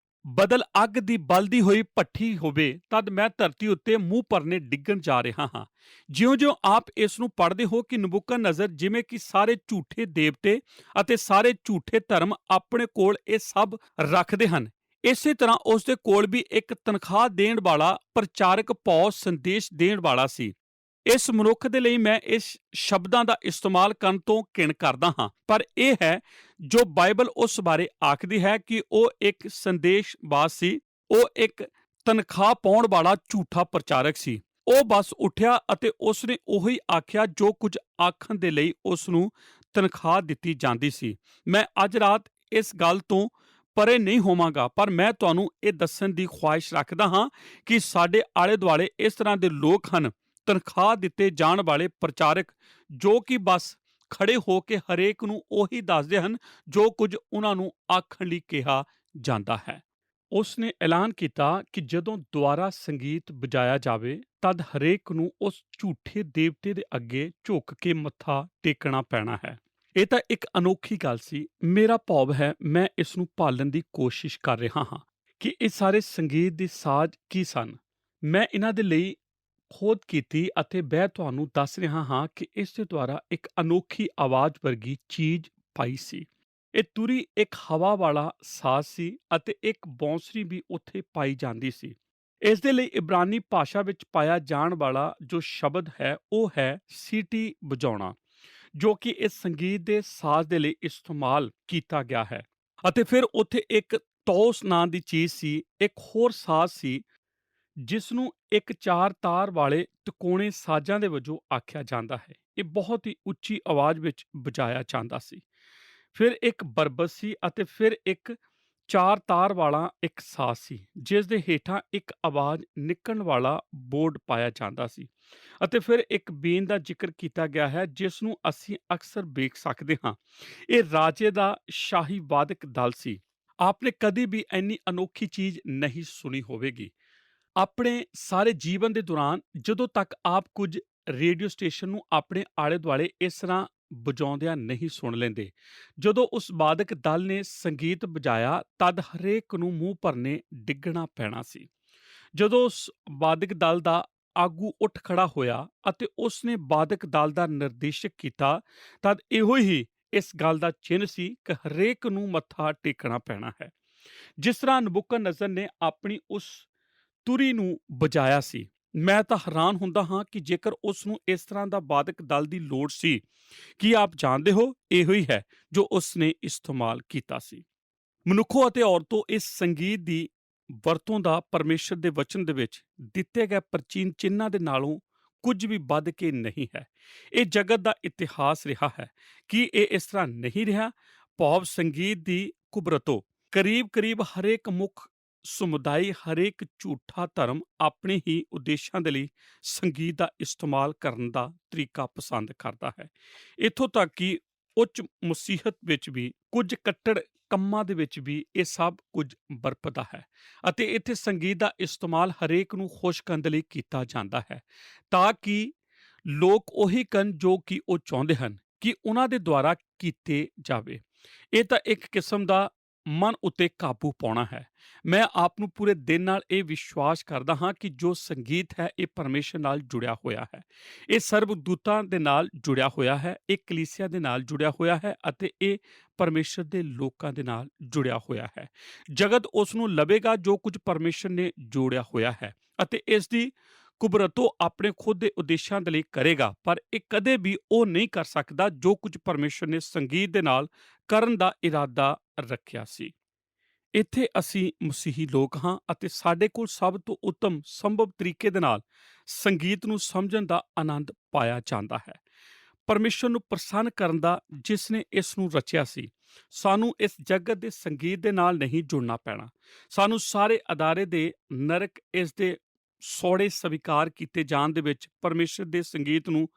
ਬਦਲ ਅੱਗ ਦੀ ਬਲਦੀ ਹੋਈ ਭੱਠੀ ਹੋਵੇ, ਤਦ ਮੈਂ ਧਰਤੀ ਉੱਤੇ ਮੂੰਹ ਭਰਨੇ ਡਿੱਗਣ ਜਾ ਰਿਹਾ ਹਾਂ। ਜਿਉਂ-ਜਿਉਂ ਆਪ ਇਸ ਨੂੰ ਪੜ੍ਹਦੇ ਹੋ ਕਿ ਨਬੂਕਦਨਜ਼ਰ, ਜਿਵੇਂ ਕਿ ਸਾਰੇ ਝੂਠੇ ਦੇਵਤੇ ਅਤੇ ਸਾਰੇ ਝੂਠੇ ਧਰਮ ਆਪਣੇ ਕੋਲ ਇਹ ਸਭ ਰੱਖਦੇ ਹਨ, ਇਸੇ ਤਰ੍ਹਾਂ ਉਸ ਦੇ ਕੋਲ ਵੀ ਇੱਕ ਤਨਖਾਹ ਦੇਣ ਵਾਲਾ ਪ੍ਰਚਾਰਕ ਭਾਵ ਸੰਦੇਸ਼ ਦੇਣ ਵਾਲਾ ਸੀ। ਇਸ ਮਨੁੱਖ ਦੇ ਲਈ ਮੈਂ ਇਸ ਸ਼ਬਦਾਂ ਦਾ ਇਸਤੇਮਾਲ ਕਰਨ ਤੋਂ ਘਿਣ ਕਰਦਾ ਹਾਂ, ਪਰ ਇਹ ਹੈ ਜੋ ਬਾਈਬਲ ਉਸ ਬਾਰੇ ਆਖਦੀ ਹੈ ਕਿ ਉਹ ਇੱਕ ਸੰਦੇਸ਼ਬਾਜ਼ ਸੀ। ਉਹ ਇੱਕ ਤਨਖਾਹ ਪਾਉਣ ਵਾਲਾ ਝੂਠਾ ਪ੍ਰਚਾਰਕ ਸੀ। ਉਹ ਬਸ ਉੱਠਿਆ ਅਤੇ ਉਸਨੇ ਉਹੀ ਆਖਿਆ ਜੋ ਕੁਝ ਆਖਣ ਦੇ ਲਈ ਉਸ ਨੂੰ ਤਨਖਾਹ ਦਿੱਤੀ ਜਾਂਦੀ ਸੀ। ਮੈਂ ਅੱਜ ਰਾਤ ਇਸ ਗੱਲ ਤੋਂ ਪਰੇ ਨਹੀਂ ਹੋਵਾਂਗਾ, ਪਰ ਮੈਂ ਤੁਹਾਨੂੰ ਇਹ ਦੱਸਣ ਦੀ ਖੁਆਇਸ਼ ਰੱਖਦਾ ਹਾਂ ਕਿ ਸਾਡੇ ਆਲੇ ਦੁਆਲੇ ਇਸ ਤਰ੍ਹਾਂ ਦੇ ਲੋਕ ਹਨ, ਤਨਖਾਹ ਦਿੱਤੇ ਜਾਣ ਵਾਲੇ ਪ੍ਰਚਾਰਕ, ਜੋ ਕਿ ਬਸ ਖੜੇ ਹੋ ਕੇ ਹਰੇਕ ਨੂੰ ਉਹੀ ਦੱਸਦੇ ਹਨ ਜੋ ਕੁਝ ਉਹਨਾਂ ਨੂੰ ਆਖਣ ਲਈ ਕਿਹਾ ਜਾਂਦਾ ਹੈ। ਉਸ ਨੇ ਐਲਾਨ ਕੀਤਾ ਕਿ ਜਦੋਂ ਦੁਆਰਾ ਸੰਗੀਤ ਵਜਾਇਆ ਜਾਵੇ, ਤਦ ਹਰੇਕ ਨੂੰ ਉਸ ਝੂਠੇ ਦੇਵਤੇ ਦੇ ਅੱਗੇ ਝੁਕ ਕੇ ਮੱਥਾ ਟੇਕਣਾ ਪੈਣਾ ਹੈ। ਇਹ ਤਾਂ ਇੱਕ ਅਨੋਖੀ ਗੱਲ ਸੀ। ਮੇਰਾ ਭਾਵ ਹੈ, ਮੈਂ ਇਸ ਨੂੰ ਭਾਲਣ ਦੀ ਕੋਸ਼ਿਸ਼ ਕਰ ਰਿਹਾ ਹਾਂ ਕਿ ਇਹ ਸਾਰੇ ਸੰਗੀਤ ਦੇ ਸਾਜ਼ ਕੀ ਸਨ। ਮੈਂ ਇਹਨਾਂ ਦੇ ਲਈ ਖੋਜ ਕੀਤੀ ਅਤੇ ਮੈਂ ਤੁਹਾਨੂੰ ਦੱਸ ਰਿਹਾ ਹਾਂ ਕਿ ਇਸ ਦੇ ਦੁਆਰਾ ਇੱਕ ਅਨੋਖੀ ਆਵਾਜ਼ ਵਰਗੀ ਚੀਜ਼ ਪਾਈ ਸੀ। ਇਹ ਤੁਰੀ ਇੱਕ ਹਵਾ ਵਾਲਾ ਸਾਜ਼ ਸੀ ਅਤੇ ਇੱਕ ਬਾਂਸਰੀ ਵੀ ਉੱਥੇ ਪਾਈ ਜਾਂਦੀ ਸੀ। ਇਸ ਦੇ ਲਈ ਇਬਰਾਨੀ ਭਾਸ਼ਾ ਵਿੱਚ ਪਾਇਆ ਜਾਣ ਵਾਲਾ ਜੋ ਸ਼ਬਦ ਹੈ, ਉਹ ਹੈ ਸੀਟੀ ਵਜਾਉਣਾ, ਜੋ ਕਿ ਇਸ ਸੰਗੀਤ ਦੇ ਸਾਜ਼ ਦੇ ਲਈ ਇਸਤੇਮਾਲ ਕੀਤਾ ਗਿਆ ਹੈ। ਅਤੇ ਫਿਰ ਉੱਥੇ ਇੱਕ ਤੌਸ ਨਾਂ ਦੀ ਚੀਜ਼ ਸੀ, ਇੱਕ ਹੋਰ ਸਾਜ਼ ਸੀ ਜਿਸ ਨੂੰ ਇੱਕ 4 ਤਾਰ ਵਾਲੇ ਤਿਕੋਣੇ ਸਾਜ਼ਾਂ ਦੇ ਵਜੋਂ ਆਖਿਆ ਜਾਂਦਾ ਹੈ। ਇਹ ਬਹੁਤ ਹੀ ਉੱਚੀ ਆਵਾਜ਼ ਵਿੱਚ ਵਜਾਇਆ ਜਾਂਦਾ ਸੀ। ਫਿਰ ਇੱਕ ਬਰਬਤ ਸੀ ਅਤੇ ਫਿਰ ਇੱਕ 4 ਤਾਰ ਵਾਲਾ ਇੱਕ ਸਾਜ਼ ਸੀ ਜਿਸ ਦੇ ਹੇਠਾਂ ਇੱਕ ਆਵਾਜ਼ ਨਿਕਲਣ ਵਾਲਾ ਬੋਰਡ ਪਾਇਆ ਜਾਂਦਾ ਸੀ। ਅਤੇ ਫਿਰ ਇੱਕ ਬੀਨ ਦਾ ਜ਼ਿਕਰ ਕੀਤਾ ਗਿਆ ਹੈ ਜਿਸ ਨੂੰ ਅਸੀਂ ਅਕਸਰ ਵੇਖ ਸਕਦੇ ਹਾਂ। ਇਹ ਰਾਜੇ ਦਾ ਸ਼ਾਹੀ ਵਾਦਕ ਦਲ ਸੀ। ਆਪਨੇ ਕਦੀ ਵੀ ਇੰਨੀ ਅਨੋਖੀ ਚੀਜ਼ ਨਹੀਂ ਸੁਣੀ ਹੋਵੇਗੀ। ਆਪਣੇ ਸਾਰੇ ਜੀਵਨ ਦੇ ਦੌਰਾਨ ਜਦੋਂ ਤੱਕ ਆਪ ਕੁਝ ਰੇਡੀਓ ਸਟੇਸ਼ਨ ਨੂੰ ਆਪਣੇ ਆਲੇ ਦੁਆਲੇ ਇਸ ਤਰ੍ਹਾਂ ਵਜਾਉਂਦਿਆਂ ਨਹੀਂ ਸੁਣ ਲੈਂਦੇ। ਜਦੋਂ ਉਸ ਵਾਦਕ ਦਲ ਨੇ ਸੰਗੀਤ ਵਜਾਇਆ, ਤਦ ਹਰੇਕ ਨੂੰ ਮੂੰਹ ਭਰਨੇ ਡਿੱਗਣਾ ਪੈਣਾ ਸੀ। ਜਦੋਂ ਉਸ ਵਾਦਕ ਦਲ ਦਾ ਆਗੂ ਉੱਠ ਖੜਾ ਹੋਇਆ ਅਤੇ ਉਸ ਨੇ ਵਾਦਕ ਦਲ ਦਾ ਨਿਰਦੇਸ਼ਕ ਕੀਤਾ, ਤਦ ਇਹੋ ਹੀ ਇਸ ਗੱਲ ਦਾ ਚਿੰਨ੍ਹ ਸੀ ਕਿ ਹਰੇਕ ਨੂੰ ਮੱਥਾ ਟੇਕਣਾ ਪੈਣਾ ਹੈ। ਜਿਸ ਤਰ੍ਹਾਂ ਨਬੂਕਦਨਜ਼ਰ ਨੇ ਆਪਣੀ ਉਸ ਤੁਰੀ ਨੂੰ ਵਜਾਇਆ ਸੀ, ਮੈਂ ਤਾਂ ਹੈਰਾਨ ਹੁੰਦਾ ਹਾਂ ਕਿ ਜੇਕਰ ਉਸ ਨੂੰ ਇਸ ਤਰ੍ਹਾਂ ਦਾ ਵਾਦਕ ਦਲ ਦੀ ਲੋੜ ਸੀ, ਕੀ ਆਪ ਜਾਣਦੇ ਹੋ, ਇਹੋ ਹੀ ਹੈ ਜੋ ਉਸ ਨੇ ਇਸਤੇਮਾਲ ਕੀਤਾ ਸੀ। ਮਨੁੱਖੋ ਅਤੇ ਔਰਤੋਂ ਇਸ ਸੰਗੀਤ ਦੀ ਵਰਤੋਂ ਦਾ ਪਰਮੇਸ਼ਰ ਦੇ ਵਚਨ ਦੇ ਵਿੱਚ ਦਿੱਤੇ ਗਏ ਪ੍ਰਾਚੀਨ ਚਿੰਨ੍ਹਾਂ ਦੇ ਨਾਲੋਂ ਕੁਝ ਵੀ ਵੱਧ ਕੇ ਨਹੀਂ ਹੈ। ਇਹ ਜਗਤ ਦਾ ਇਤਿਹਾਸ ਰਿਹਾ ਹੈ ਕਿ ਇਹ ਇਸ ਤਰ੍ਹਾਂ ਨਹੀਂ ਰਿਹਾ। ਪੌਪ ਸੰਗੀਤ ਦੀ ਕੁਬਰਤੋਂ ਕਰੀਬ-ਕਰੀਬ ਹਰੇਕ ਮੁੱਖ ਸਮੁਦਾਇ, ਹਰੇਕ ਝੂਠਾ ਧਰਮ ਆਪਣੇ ਹੀ ਉਦੇਸ਼ਾਂ ਦੇ ਲਈ ਸੰਗੀਤ ਦਾ ਇਸਤੇਮਾਲ ਕਰਨ ਦਾ ਤਰੀਕਾ ਪਸੰਦ ਕਰਦਾ ਹੈ। ਇੱਥੋਂ ਤੱਕ ਕਿ ਉੱਚ ਮੁਸੀਹਤ ਵਿੱਚ ਵੀ ਕੁਝ ਕੱਟੜ ਕੰਮਾਂ ਦੇ ਵਿੱਚ ਵੀ ਇਹ ਸਭ ਕੁਝ ਵਰਪਦਾ ਹੈ ਅਤੇ ਇੱਥੇ ਸੰਗੀਤ ਦਾ ਇਸਤੇਮਾਲ ਹਰੇਕ ਨੂੰ ਖੁਸ਼ ਕਰਨ ਦੇ ਲਈ ਕੀਤਾ ਜਾਂਦਾ ਹੈ ਤਾਂ ਕਿ ਲੋਕ ਉਹੀ ਕਰਨ ਜੋ ਕਿ ਉਹ ਚਾਹੁੰਦੇ ਹਨ ਕਿ ਉਹਨਾਂ ਦੇ ਦੁਆਰਾ ਕੀਤੇ ਜਾਵੇ। ਇਹ ਤਾਂ ਇੱਕ ਕਿਸਮ ਦਾ ਮਨ ਉੱਤੇ ਕਾਬੂ ਪਾਉਣਾ ਹੈ। ਮੈਂ ਆਪ ਨੂੰ ਪੂਰੇ ਦਿਲ ਨਾਲ ਇਹ ਵਿਸ਼ਵਾਸ ਕਰਦਾ ਹਾਂ ਕਿ ਜੋ ਸੰਗੀਤ ਹੈ ਇਹ ਪਰਮੇਸ਼ਰ ਨਾਲ ਜੁੜਿਆ ਹੋਇਆ ਹੈ। ਇਹ ਸਰਬਦੂਤਾਂ ਦੇ ਨਾਲ ਜੁੜਿਆ ਹੋਇਆ ਹੈ, ਇਹ ਕਲੀਸਿਆ ਦੇ ਨਾਲ ਜੁੜਿਆ ਹੋਇਆ ਹੈ ਅਤੇ ਇਹ ਪਰਮੇਸ਼ਰ ਦੇ ਲੋਕਾਂ ਦੇ ਨਾਲ ਜੁੜਿਆ ਹੋਇਆ ਹੈ। ਜਗਤ ਉਸ ਨੂੰ ਲਵੇਗਾ ਜੋ ਕੁਝ ਪਰਮੇਸ਼ਰ ਨੇ ਜੋੜਿਆ ਹੋਇਆ ਹੈ ਅਤੇ ਇਸ ਦੀ ਕੁਬਰਤੋਂ ਆਪਣੇ ਖੁਦ ਦੇ ਉਦੇਸ਼ਾਂ ਦੇ ਲਈ ਕਰੇਗਾ, ਪਰ ਇਹ ਕਦੇ ਵੀ ਉਹ ਨਹੀਂ ਕਰ ਸਕਦਾ ਜੋ ਕੁਝ ਪਰਮੇਸ਼ਰ ਨੇ ਸੰਗੀਤ ਦੇ ਨਾਲ ਕਰਨ ਦਾ ਇਰਾਦਾ ਰੱਖਿਆ ਸੀ। ਇੱਥੇ ਅਸੀਂ ਮਸੀਹੀ ਲੋਕ ਹਾਂ ਅਤੇ ਸਾਡੇ ਕੋਲ ਸਭ ਤੋਂ ਉੱਤਮ ਸੰਭਵ ਤਰੀਕੇ ਦੇ ਨਾਲ ਸੰਗੀਤ ਨੂੰ ਸਮਝਣ ਦਾ ਆਨੰਦ ਪਾਇਆ ਜਾਂਦਾ ਹੈ। ਪਰਮੇਸ਼ਰ ਨੂੰ ਪ੍ਰਸੰਨ ਕਰਨ ਦਾ ਜਿਸ ਨੇ ਇਸ ਨੂੰ ਰਚਿਆ ਸੀ, ਸਾਨੂੰ ਇਸ ਜਗਤ ਦੇ ਸੰਗੀਤ ਦੇ ਨਾਲ ਨਹੀਂ ਜੁੜਨਾ ਪੈਣਾ। ਸਾਨੂੰ ਸਾਰੇ ਅਦਾਰੇ ਦੇ ਨਰਕ ਇਸ ਦੇ ਸੌੜੇ ਸਵੀਕਾਰ ਕੀਤੇ ਜਾਣ ਦੇ ਵਿੱਚ ਪਰਮੇਸ਼ਰ ਦੇ ਸੰਗੀਤ ਨੂੰ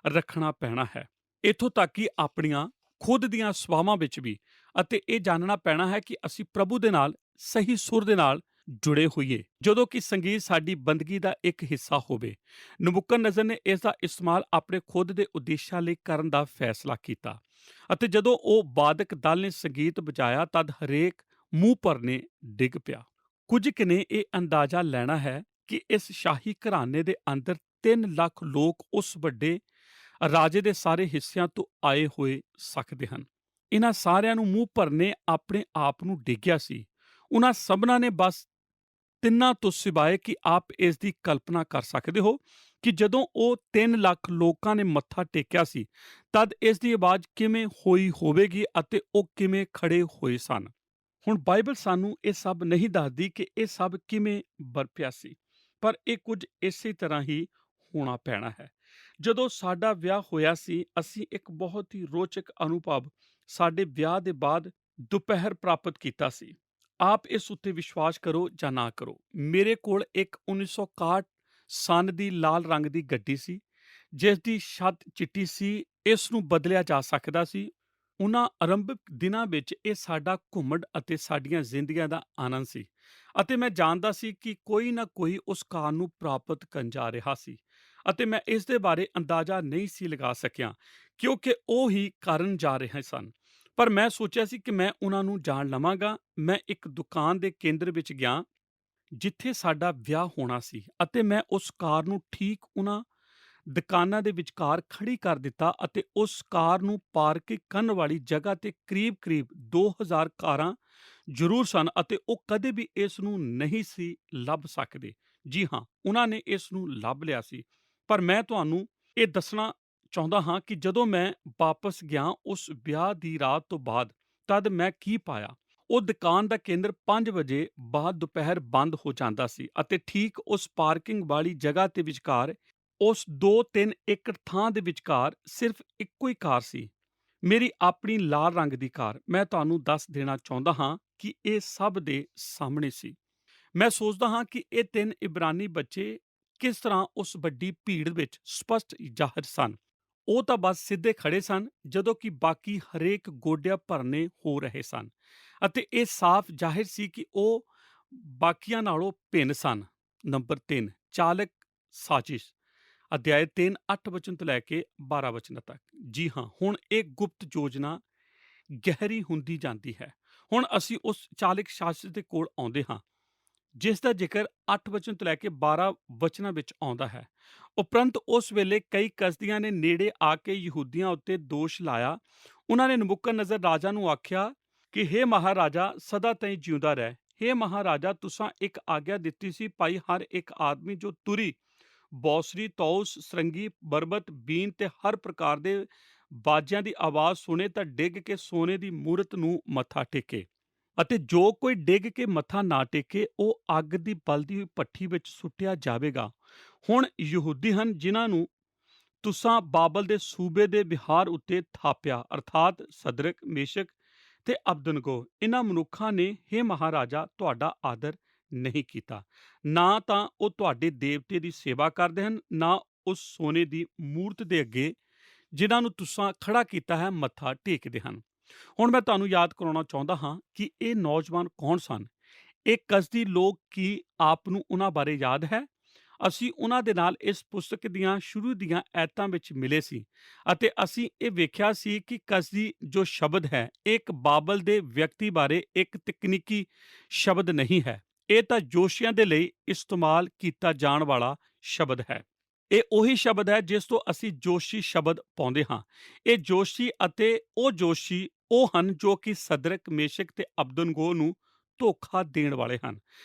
ਰੱਖਣਾ ਪੈਣਾ ਹੈ। ਇੱਥੋਂ ਤੱਕ ਕਿ ਆਪਣੀਆਂ ਖੁਦ ਦੀਆਂ ਸਵਾਵਾਂ ਵਿੱਚ ਵੀ ਅਤੇ ਇਹ ਜਾਣਨਾ ਪੈਣਾ ਹੈ ਕਿ ਅਸੀਂ ਪ੍ਰਭੂ ਦੇ ਨਾਲ ਸਹੀ ਸੁਰ ਦੇ ਨਾਲ ਜੁੜੇ ਹੋਈਏ ਜਦੋਂ ਕਿ ਸੰਗੀਤ ਸਾਡੀ ਬੰਦਗੀ ਦਾ ਇੱਕ ਹਿੱਸਾ ਹੋਵੇ। ਨਬੂਕਦਨੇਜ਼ਰ ਨੇ ਇਸ ਦਾ ਇਸਤੇਮਾਲ ਆਪਣੇ ਖੁਦ ਦੇ ਉਦੇਸ਼ਾਂ ਲਈ ਕਰਨ ਦਾ ਫੈਸਲਾ ਕੀਤਾ ਅਤੇ ਜਦੋਂ ਉਹ ਵਾਦਕ ਦਲ ਨੇ ਸੰਗੀਤ ਵਜਾਇਆ ਤਦ ਹਰੇਕ ਮੂੰਹ ਭਰਨੇ ਡਿੱਗ ਪਿਆ। ਕੁਝ ਕੁ ਨੇ ਇਹ ਅੰਦਾਜ਼ਾ ਲੈਣਾ ਹੈ ਕਿ ਇਸ ਸ਼ਾਹੀ ਘਰਾਣੇ ਦੇ ਅੰਦਰ 3 ਲੱਖ ਲੋਕ ਉਸ ਵੱਡੇ ਰਾਜੇ ਦੇ ਸਾਰੇ ਹਿੱਸਿਆਂ ਤੋਂ ਆਏ ਹੋਏ ਸਕਦੇ ਹਨ। ਇਹਨਾਂ ਸਾਰਿਆਂ ਨੂੰ ਮੂੰਹ ਭਰਨੇ ਆਪਣੇ ਆਪ ਨੂੰ ਡਿੱਗਿਆ ਸੀ। ਉਹਨਾਂ ਸਭਨਾਂ ਨੇ ਬਸ ਤਿੰਨਾਂ ਤੋਂ ਸਿਵਾਏ ਕਿ ਆਪ ਇਸ ਦੀ ਕਲਪਨਾ ਕਰ ਸਕਦੇ ਹੋ ਕਿ ਜਦੋਂ ਉਹ 3 ਲੱਖ ਲੋਕਾਂ ਨੇ ਮੱਥਾ ਟੇਕਿਆ ਸੀ ਤਦ ਇਸ ਦੀ ਆਵਾਜ਼ ਕਿਵੇਂ ਹੋਈ ਹੋਵੇਗੀ ਅਤੇ ਉਹ ਕਿਵੇਂ ਖੜੇ ਹੋਏ ਸਨ। ਹੁਣ ਬਾਈਬਲ ਸਾਨੂੰ ਇਹ ਸਭ ਨਹੀਂ ਦੱਸਦੀ ਕਿ ਇਹ ਸਭ ਕਿਵੇਂ ਵਰਪਿਆ ਸੀ, ਪਰ ਇਹ ਕੁਝ ਇਸੇ ਤਰ੍ਹਾਂ ਹੀ ਹੋਣਾ ਪੈਣਾ ਹੈ। ਜਦੋਂ ਸਾਡਾ ਵਿਆਹ ਹੋਇਆ ਸੀ, ਅਸੀਂ ਇੱਕ ਬਹੁਤ ਹੀ ਰੋਚਕ ਅਨੁਭਵ ਸਾਡੇ ਵਿਆਹ ਦੇ ਬਾਅਦ ਦੁਪਹਿਰ ਪ੍ਰਾਪਤ ਕੀਤਾ ਸੀ। ਆਪ ਇਸ ਉੱਤੇ ਵਿਸ਼ਵਾਸ ਕਰੋ ਜਾਂ ਨਾ ਕਰੋ, ਮੇਰੇ ਕੋਲ ਇੱਕ 1961 ਸਨ ਦੀ ਲਾਲ ਰੰਗ ਦੀ ਗੱਡੀ ਸੀ ਜਿਸ ਦੀ ਛੱਤ ਚਿੱਟੀ ਸੀ। ਇਸ ਨੂੰ ਬਦਲਿਆ ਜਾ ਸਕਦਾ ਸੀ। ਉਹਨਾਂ ਆਰੰਭਿਕ ਦਿਨਾਂ ਵਿੱਚ ਇਹ ਸਾਡਾ ਘੁੰਮਣ ਅਤੇ ਸਾਡੀਆਂ ਜ਼ਿੰਦਗੀਆਂ ਦਾ ਆਨੰਦ ਸੀ ਅਤੇ ਮੈਂ ਜਾਣਦਾ ਸੀ ਕਿ ਕੋਈ ਨਾ ਕੋਈ ਉਸ ਕਾਰ ਨੂੰ ਪ੍ਰਾਪਤ ਕਰਨ ਜਾ ਰਿਹਾ ਸੀ ਅਤੇ ਮੈਂ ਇਸ ਦੇ ਬਾਰੇ ਅੰਦਾਜ਼ਾ ਨਹੀਂ ਸੀ ਲਗਾ ਸਕਿਆ ਕਿਉਂਕਿ ਉਹ ਹੀ ਕਰਨ ਜਾ ਰਹੇ ਸਨ। ਪਰ ਮੈਂ ਸੋਚਿਆ ਸੀ ਕਿ ਮੈਂ ਉਹਨਾਂ ਨੂੰ ਜਾਣ ਲਵਾਂਗਾ। ਮੈਂ ਇੱਕ ਦੁਕਾਨ ਦੇ ਕੇਂਦਰ ਵਿੱਚ ਗਿਆ ਜਿੱਥੇ ਸਾਡਾ ਵਿਆਹ ਹੋਣਾ ਸੀ ਅਤੇ ਮੈਂ ਉਸ ਕਾਰ ਨੂੰ ਠੀਕ ਉਹਨਾਂ ਦੁਕਾਨਾਂ ਦੇ ਵਿਚਕਾਰ ਖੜੀ ਕਰ ਦਿੱਤਾ ਅਤੇ ਉਸ ਕਾਰ ਨੂੰ ਪਾਰਕਿੰਗ ਕਰਨ ਵਾਲੀ ਜਗ੍ਹਾ ਤੇ ਕਰੀਬ-ਕਰੀਬ 2000 ਕਾਰਾਂ ਜ਼ਰੂਰ ਸਨ ਅਤੇ ਉਹ ਕਦੇ ਵੀ ਇਸ ਨੂੰ ਨਹੀਂ ਸੀ ਲੱਭ ਸਕਦੇ। ਜੀ ਹਾਂ, ਉਹਨਾਂ ਨੇ ਇਸ ਨੂੰ ਲੱਭ ਲਿਆ ਸੀ। ਪਰ ਮੈਂ ਤੁਹਾਨੂੰ ਇਹ ਦੱਸਣਾ ਚਾਹੁੰਦਾ ਹਾਂ ਕਿ ਜਦੋਂ ਮੈਂ ਵਾਪਸ ਗਿਆ ਉਸ ਵਿਆਹ ਦੀ ਰਾਤ ਤੋਂ ਬਾਅਦ, ਤਦ ਮੈਂ ਕੀ ਪਾਇਆ। ਉਹ ਦੁਕਾਨ ਦਾ ਕੇਂਦਰ 5 ਵਜੇ ਬਾਅਦ ਦੁਪਹਿਰ ਬੰਦ ਹੋ ਜਾਂਦਾ ਸੀ ਅਤੇ ਠੀਕ ਉਸ ਪਾਰਕਿੰਗ ਵਾਲੀ ਜਗ੍ਹਾ ਦੇ ਵਿਚਕਾਰ ਉਸ 2-3 ਏਕੜ ਥਾਂ ਦੇ ਵਿਚਕਾਰ ਸਿਰਫ ਇੱਕੋ ਹੀ ਕਾਰ ਸੀ, ਮੇਰੀ ਆਪਣੀ ਲਾਲ ਰੰਗ ਦੀ ਕਾਰ। ਮੈਂ ਤੁਹਾਨੂੰ ਦੱਸ ਦੇਣਾ ਚਾਹੁੰਦਾ ਹਾਂ ਕਿ ਇਹ ਸਭ ਦੇ ਸਾਹਮਣੇ ਸੀ। ਮੈਂ ਸੋਚਦਾ ਹਾਂ ਕਿ ਇਹ 3 ਇਬਰਾਨੀ ਬੱਚੇ ਕਿਸ ਤਰ੍ਹਾਂ ਉਸ ਵੱਡੀ ਭੀੜ ਵਿੱਚ ਸਪਸ਼ਟ ਜ਼ਾਹਿਰ ਸਨ। ਉਹ ਤਾਂ ਬਸ ਸਿੱਧੇ ਖੜੇ ਸਨ ਜਦੋਂ ਕਿ ਬਾਕੀ ਹਰੇਕ ਗੋਡਿਆਂ ਭਰਨੇ ਹੋ ਰਹੇ ਸਨ ਅਤੇ ਇਹ ਸਾਫ਼ ਜ਼ਾਹਿਰ ਸੀ ਕਿ ਉਹ ਬਾਕੀਆਂ ਨਾਲੋਂ ਭਿੰਨ ਸਨ। ਨੰਬਰ 3 ਚਾਲਕ ਸਾਜ਼ਿਸ਼, ਅਧਿਆਇ 3 8 ਵਚਨ ਤੋਂ ਲੈ ਕੇ 12 ਵਚਨਾਂ ਤੱਕ। ਜੀ ਹਾਂ, ਹੁਣ ਇਹ ਗੁਪਤ ਯੋਜਨਾ ਗਹਿਰੀ ਹੁੰਦੀ ਜਾਂਦੀ ਹੈ। ਹੁਣ ਅਸੀਂ ਉਸ ਚਾਲਕ ਸਾਜ਼ਿਸ਼ ਦੇ ਕੋਲ ਆਉਂਦੇ ਹਾਂ ਜਿਸ ਦਾ ਜ਼ਿਕਰ 8 ਵਚਨ ਤੋਂ ਲੈ ਕੇ 12 ਵਚਨਾਂ ਵਿੱਚ ਆਉਂਦਾ ਹੈ। ਉਪਰੰਤ ਉਸ ਵੇਲੇ ਕਈ ਕਸਦੀਆਂ ਨੇ ਨੇੜੇ ਆ ਕੇ ਯਹੂਦੀਆਂ ਉੱਤੇ ਦੋਸ਼ ਲਾਇਆ। ਉਹਨਾਂ ਨੇ ਨਬੂਕਦਨੇਜ਼ਰ ਰਾਜਾ ਨੂੰ ਆਖਿਆ ਕਿ ਹੇ ਮਹਾਰਾਜਾ, ਸਦਾ ਤਾਈਂ ਜਿਉਂਦਾ ਰਹਿ। ਹੇ ਮਹਾਰਾਜਾ, ਤੁਸਾਂ ਇੱਕ ਆਗਿਆ ਦਿੱਤੀ ਸੀ, ਭਾਈ ਹਰ ਇੱਕ ਆਦਮੀ ਜੋ ਤੁਰੀ ਬੌਸਰੀ, ਤੌਸ, ਸਰੰਗੀ, ਬਰਬਤ, ਬੀਨ ਤੇ ਹਰ ਪ੍ਰਕਾਰ ਦੇ ਬਾਜਿਆਂ ਦੀ ਆਵਾਜ਼ ਸੁਣੇ ਤਾਂ ਡਿੱਗ ਕੇ ਸੋਨੇ ਦੀ ਮੂਰਤ ਨੂੰ ਮੱਥਾ ਟੇਕੇ। ਅਤੇ ਜੋ ਕੋਈ ਡਿੱਗ ਕੇ ਮੱਥਾ ਨਾ ਟੇਕੇ, ਉਹ ਅੱਗ ਦੀ ਬਲਦੀ ਹੋਈ ਭੱਠੀ ਵਿੱਚ ਸੁੱਟਿਆ ਜਾਵੇਗਾ। ਹੁਣ ਯਹੂਦੀ ਹਨ ਜਿਨ੍ਹਾਂ ਨੂੰ ਤੁਸਾਂ ਬਾਬਲ ਦੇ ਸੂਬੇ ਦੇ ਵਿਹਾਰ ਉੱਤੇ ਥਾਪਿਆ, ਅਰਥਾਤ ਸਦਰਕ, ਮੇਸ਼ਕ ਤੇ ਅਬਦਨਗੋ। ਇਹਨਾਂ ਮਨੁੱਖਾਂ ਨੇ, ਹੇ ਮਹਾਰਾਜਾ, ਤੁਹਾਡਾ ਆਦਰ ਨਹੀਂ ਕੀਤਾ। ਨਾ ਤਾਂ ਉਹ ਤੁਹਾਡੇ ਦੇਵਤੇ ਦੀ ਸੇਵਾ ਕਰਦੇ ਹਨ, ਨਾ ਉਸ ਸੋਨੇ ਦੀ ਮੂਰਤ ਦੇ ਅੱਗੇ ਜਿਨ੍ਹਾਂ ਨੂੰ ਤੁਸਾਂ ਖੜਾ ਕੀਤਾ ਹੈ ਮੱਥਾ ਟੇਕਦੇ ਹਨ। ਹੁਣ ਮੈਂ ਤੁਹਾਨੂੰ ਯਾਦ ਕਰਾਉਣਾ ਚਾਹੁੰਦਾ ਹਾਂ ਕਿ ਇਹ ਨੌਜਵਾਨ ਕੌਣ ਸਨ। ਇਹ ਕਸਦੀ ਲੋਕ, ਕੀ ਆਪ ਨੂੰ ਉਹਨਾਂ ਬਾਰੇ ਯਾਦ ਹੈ? ਅਸੀਂ ਉਹਨਾਂ ਦੇ ਨਾਲ ਇਸ ਪੁਸਤਕ ਦੀਆਂ ਸ਼ੁਰੂ ਦੀਆਂ ਐਤਾਂ ਵਿੱਚ ਮਿਲੇ ਸੀ ਅਤੇ ਅਸੀਂ ਇਹ ਵੇਖਿਆ ਸੀ ਕਿ ਕਸਦੀ ਜੋ ਸ਼ਬਦ ਹੈ, ਇਹ ਇੱਕ ਬਾਬਲ ਦੇ ਵਿਅਕਤੀ ਬਾਰੇ ਇੱਕ ਤਕਨੀਕੀ ਸ਼ਬਦ ਨਹੀਂ ਹੈ। ਇਹ ਤਾਂ ਜੋਸ਼ੀਆਂ ਦੇ ਲਈ ਇਸਤੇਮਾਲ ਕੀਤਾ ਜਾਣ ਵਾਲਾ ਸ਼ਬਦ ਹੈ। ਇਹ ਉਹੀ ਸ਼ਬਦ ਹੈ ਜਿਸ ਤੋਂ ਅਸੀਂ ਜੋਸ਼ੀ ਸ਼ਬਦ ਪਾਉਂਦੇ ਹਾਂ। ਇਹ ਜੋਸ਼ੀ ਅਤੇ ਉਹ ਜੋਸ਼ੀ ਉਹ ਹਨ ਜੋ ਕਿ ਸਦਰਕ, ਮੇਸ਼ਕ ਤੇ ਅਬਦਨਗੋ ਨੂੰ ਧੋਖਾ ਦੇਣ ਵਾਲੇ ਹਨ